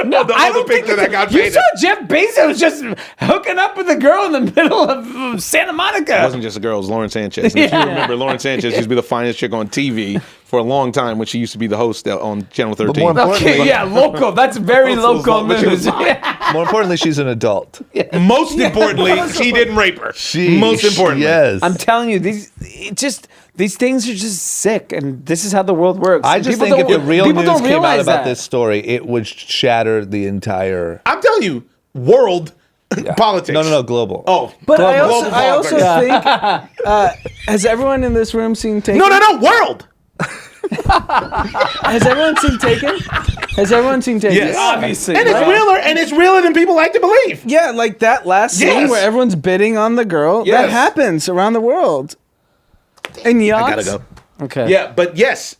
No, the I other don't think picture that got you painted. saw Jeff Bezos just hooking up with a girl in the middle of Santa Monica. It wasn't just a girl, it was Lauren Sanchez. And if you remember, Lauren Sanchez used to be the finest chick on TV for a long time when she used to be the host on Channel 13. But more importantly, Okay, yeah, local. That's very local But she was news. fine. more importantly, she's an adult. Most importantly, she didn't rape her. Most importantly. Yes. I'm telling you, these things are just sick, and this is how the world works. I just People think if the don't- real people news don't came out realize about that. this story, it would shatter the entire. I'm telling you, world politics. No, global. Oh, But global I also politics. think, has everyone in this room seen Taken? No, world. Has everyone seen Taken? Has everyone seen Take Yes. It? Obviously. And it's realer, and it's realer than people like to believe. Yeah, like that last scene Yes. where everyone's bidding on the girl. Yes. That happens around the world. And yachts. I gotta go. Okay. Yeah, but yes,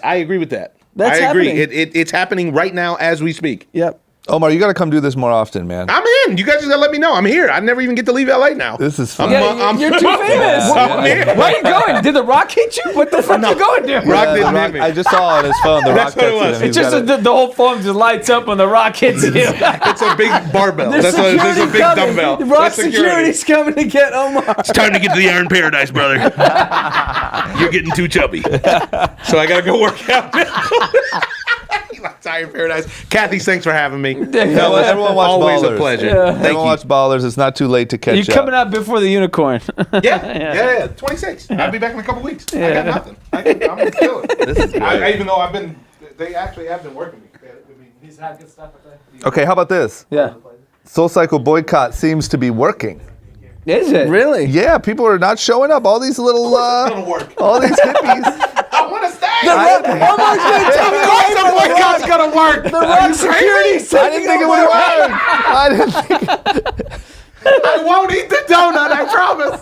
I agree with that. That's I agree. happening. It's happening right now as we speak. Yep. Omar, you got to come do this more often, man. I'm in. You guys just gotta let me know. I'm here. I never even get to leave LA now. This is fun. You're too famous. I'm here. Where are you going? Did the Rock hit you? What the fuck you going to? Rock didn't hit me. I just saw on his phone the Rock That's what it texted was. him. It's He's just got the whole phone just lights up when the Rock hits you. It's a big barbell. That's what it is. It's a big dumbbell. Rock That's security. security's coming to get Omar. It's time to get to the Iron Paradise, brother. You're getting too chubby. So I gotta go work out now. Iron Paradise. Kathy, thanks for having me. No, everyone watch Always Ballers. a pleasure. Yeah. Thank Everyone you. watch Ballers. It's not too late to catch You're up. coming out before the unicorn. Yeah. 26. I'll be back in a couple weeks. I got nothing. I'm killing it. This is great. Even though they actually have been working me. He's had good stuff with that. Okay, how about this? Yeah. SoulCycle boycott seems to be working. Is it? Really? Yeah, people are not showing up. All these little, It'll work. all these hippies. I want to stay. Omar's going to take it away The from the boycott's Rock. gonna work. The Rock security's I didn't think it would work. I didn't think. I won't eat the donut. I promise.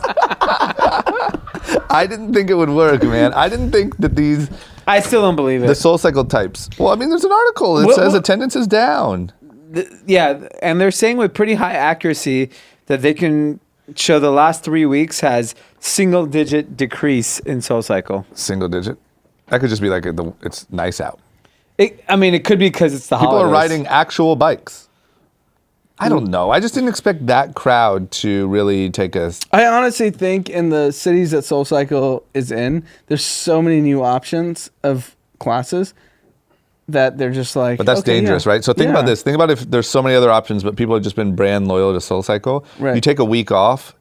I didn't think it would work, man. I didn't think that these I still don't believe it. the SoulCycle types. Well, I mean, there's an article that What- says what- attendance is down. Yeah, and they're saying with pretty high accuracy that they can show the last 3 weeks has single-digit decrease in SoulCycle. Single digit. That could just be like it's nice out. I mean, it could be because it's the People holidays. are riding actual bikes. I don't know. I just didn't expect that crowd to really take us. I honestly think in the cities that SoulCycle is in, there's so many new options of classes that they're just like. But that's okay, dangerous, yeah. right? So think about Yeah. this. Think about if there's so many other options, but people have just been brand loyal to SoulCycle. Right. You take a week off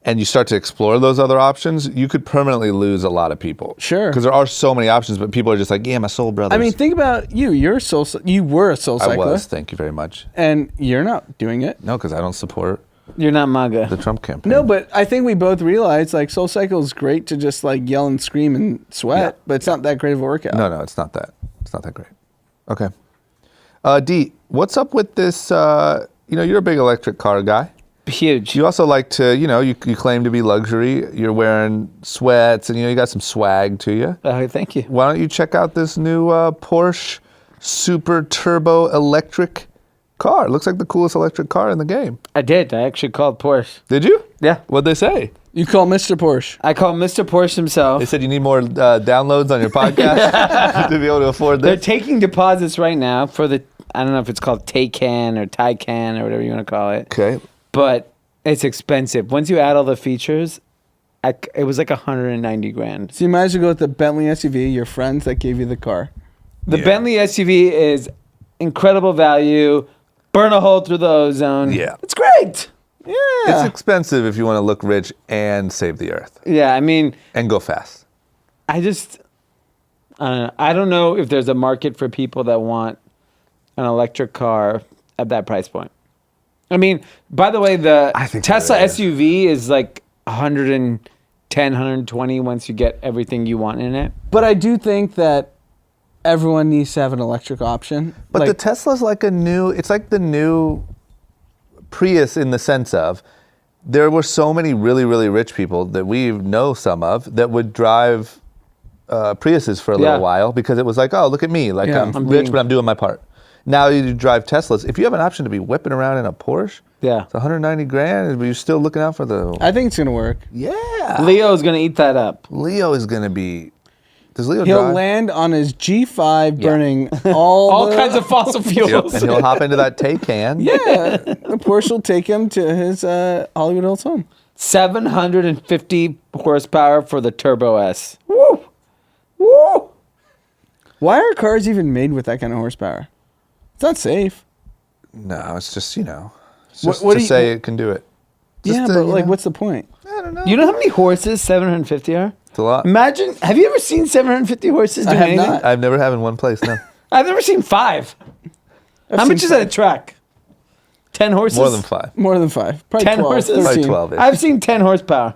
and you start to explore those other options, you could permanently lose a lot of people. Sure. Because there are so many options, but people are just like, yeah, my soul brothers. I mean, think about you. You were a soul I cycler, was. Thank you very much. and you're not doing it. No, because I don't support You're not MAGA. the Trump campaign. No, but I think we both realize like soul cycle is great to just like yell and scream and sweat, Yeah. but it's not that great of a workout. No, it's not that. It's not that great. Okay. Dee, what's up with this? You're a big electric car guy. Huge. You also like to, you claim to be luxury. You're wearing sweats and, you got some swag to you. Thank you. Why don't you check out this new Porsche Super Turbo electric car? It looks like the coolest electric car in the game. I did. I actually called Porsche. Did you? Yeah. What'd they say? You call Mr. Porsche. I called Mr. Porsche himself. They said you need more downloads on your podcast to be able to afford They're this. taking deposits right now for the, I don't know if it's called Taycan or Taycan or whatever you want to call it. Okay. But it's expensive. Once you add all the features, it was like 190 grand. So you might as well go with the Bentley SUV, your friends that gave you the car. The Bentley SUV is incredible value, burn a hole through the ozone. Yeah. It's great. Yeah. It's expensive if you want to look rich and save the earth Yeah, I mean, and go fast. I don't know if there's a market for people that want an electric car at that price point. I mean, by the way, the I think Tesla there is. SUV is like 110, 120 once you get everything you want in it. But I do think that everyone needs to have an electric option. But like, the Tesla's like it's like the new Prius in the sense of there were so many really, really rich people that we know some of that would drive Priuses for a little Yeah. while because it was like, oh, look at me. Like Yeah. I'm rich, but I'm doing my part. Now you drive Teslas. If you have an option to be whipping around in a Porsche, Yeah. it's 190 grand, but you're still looking out for the... I think it's gonna work. Yeah. Leo's going to eat that up. Leo is going to be... Does Leo He'll drive? land on his G5 burning all All kinds of fossil fuels. And he'll hop into that Taycan. Yeah, the Porsche will take him to his Hollywood Hills home. 750 horsepower for the Turbo S. Woo! Woo! Why are cars even made with that kind of horsepower? It's not safe. No, it's just, it's What- just what to do you- say it can do it. Just Yeah, to, but you like, know, what's the point? I don't know. You know how many horses 750 are? It's a lot. Imagine, have you ever seen 750 horses I doing have anything? not. I've never had in one place, no. I've never seen 5. I've How seen much is at a track? 10 horses? More than 5. More than 5. Probably 10 12, horses? 13. Probably 12 -ish. I've seen 10 horsepower.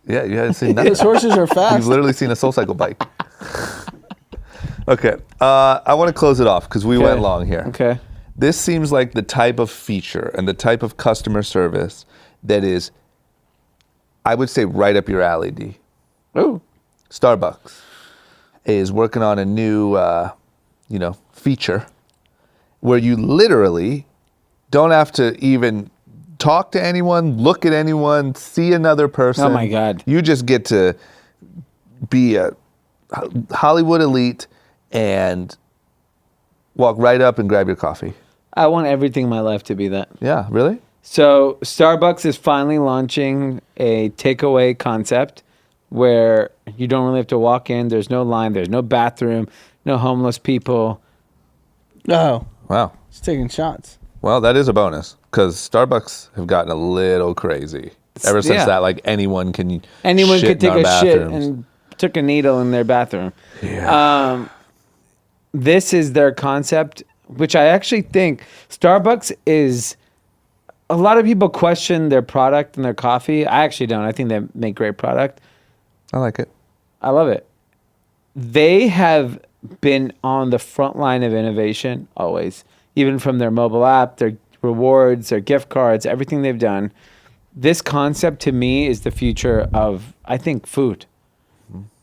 Yeah, you haven't seen nothing. Those horses are fast. You've literally seen a SoulCycle bike. Okay. I want to close it off because we went long here. Okay. This seems like the type of feature and the type of customer service that is, I would say, right up your alley, D. Ooh. Starbucks is working on a new, feature where you literally don't have to even talk to anyone, look at anyone, see another person. Oh my God. You just get to be a Hollywood elite and walk right up and grab your coffee. I want everything in my life to be that. Yeah, really? So Starbucks is finally launching a takeaway concept where you don't really have to walk in. There's no line. There's no bathroom. No homeless people. Oh, Wow. it's taking shots. Well, that is a bonus because Starbucks have gotten a little crazy ever since Yeah. that. Like anyone can Anyone shit could take in a our shit bathrooms. and took a needle in their bathroom. Yeah. This is their concept, which I actually think Starbucks is. A lot of people question their product and their coffee. I actually don't. I think they make great product. I like it. I love it. They have been on the front line of innovation always, even from their mobile app, their rewards, their gift cards, everything they've done. This concept to me is the future of, I think, food.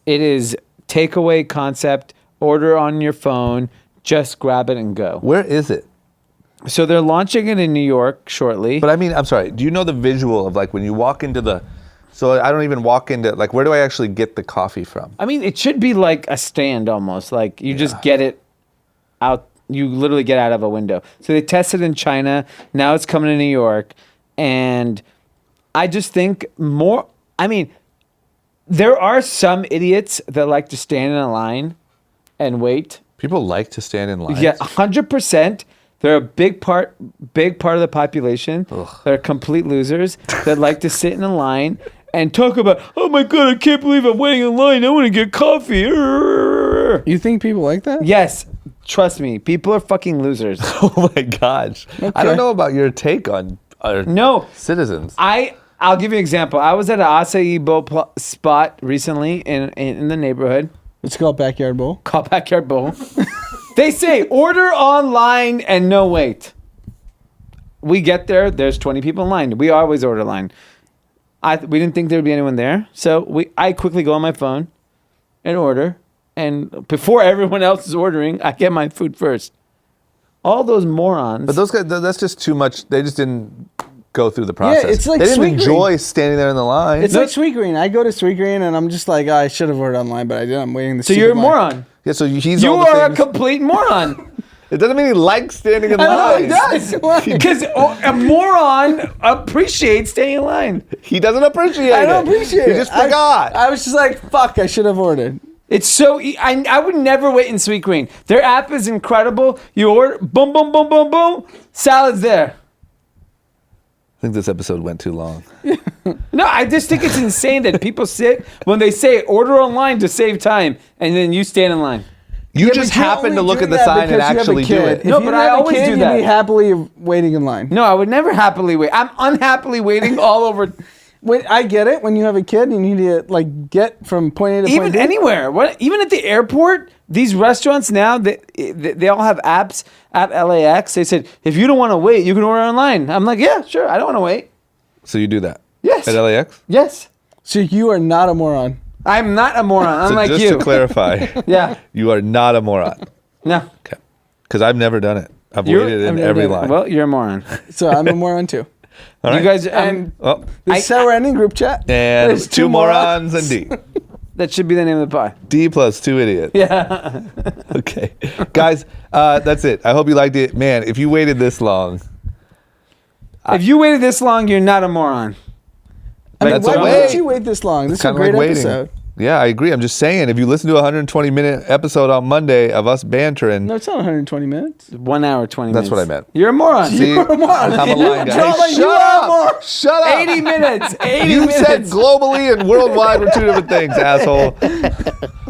It is takeaway concept, order on your phone, just grab it and go. Where is it? So they're launching it in New York shortly. But I mean, I'm sorry. Do you know the visual of like when you walk into the? So I don't even walk into like where do I actually get the coffee from? I mean, it should be like a stand almost. Like you just get it out. You literally get out of a window. So they tested in China. Now it's coming to New York. And I just think more. I mean, there are some idiots that like to stand in a line and wait. People like to stand in line. Yeah, 100%. They're a big part of the population. They're complete losers that like to sit in a line and talk about, oh my God, I can't believe I'm waiting in line. I want to get coffee. You think people like that? Yes, trust me. People are fucking losers. Oh my gosh. I don't know about your take on our No, citizens. I'll give you an example. I was at an acai bowl spot recently in the neighborhood. It's called Backyard Bowl. Called Backyard Bowl. They say order online and no wait. We get there, there's 20 people in line. We always order line. We didn't think there would be anyone there, so I quickly go on my phone and order. And before everyone else is ordering, I get my food first. All those morons. But those guys, that's just too much. They just didn't go through the process. it's like they didn't Sweet enjoy standing there in the line. It's like Sweet Green. I go to Sweet Green and I'm just like, I should have ordered online, but I didn't. I'm waiting. So you're a moron. Yeah, so he's You all the are a things. complete moron. It doesn't mean he likes standing in I know line. he does. Because a moron appreciates staying in line. He doesn't appreciate it. I don't appreciate it. He just forgot. I was just like, fuck, I should have ordered. It's so I would never wait in Sweet Green. Their app is incredible. You order, boom, boom, boom, boom, boom, salad's there. I think this episode went too long. No, I just think it's insane that people sit when they say order online to save time, and then you stand in line. You Yeah, just but you happen to only look do at the that sign and because you have a actually do kid. it. If No, you but didn't I have a always kid, do you'd that. be happily waiting in line. No, I would never happily wait. I'm unhappily waiting all over, When I get it, when you have a kid, you need to like get from point A to even point B. anywhere. Even at the airport, these restaurants now they all have apps at LAX. They said if you don't want to wait, you can order online. I'm like, yeah, sure. I don't want to wait. So you do that? Yes. At LAX? Yes. So you are not a moron. I'm not a moron. I'm So like just you. to clarify, Yeah. you are not a moron. No. Okay. Because I've never done it. I've You're- waited I've in never every done it. line. Well, you're a moron. So I'm a moron too. All You right. guys, And Oh, this is how we're ending group chat. and There's two morons and D. that should be the name of the pod. D plus two idiots. Yeah. Okay. Guys, that's it. I hope you liked it. Man, if you waited this long, If you waited this long, you're not a moron. I mean, That's why a would wait. you wait this long? This is a kind of great like waiting. episode. Yeah, I agree. I'm just saying, if you listen to a 120-minute episode on Monday of us bantering, No, it's not 120 minutes. 1 hour, 20 That's minutes. what I meant. You're a moron. see, You're a moron. I'm a line guy. Drama, Hey, you shut are up! more. Shut up! 80 minutes. 80 You minutes. said globally and worldwide were two different things, asshole.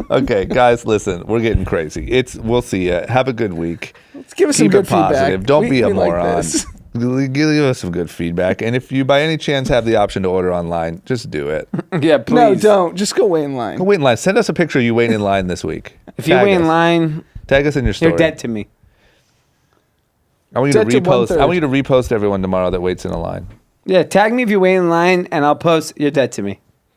Okay, guys, listen, we're getting crazy. We'll see ya. Have a good week. Let's give us some Keep good it positive. feedback. Don't be a we like moron. this. Give us some good feedback. And if you by any chance have the option to order online, just do it. Yeah, please. No, don't. Just go wait in line. Go wait in line. Send us a picture of you waiting in line this week. If you Tag wait in us. line, Tag us in your story. you're dead to me. I want you to Dead to repost. one-third. I want you to repost everyone tomorrow that waits in a line. Yeah, tag me if you wait in line, and I'll post. You're dead to me.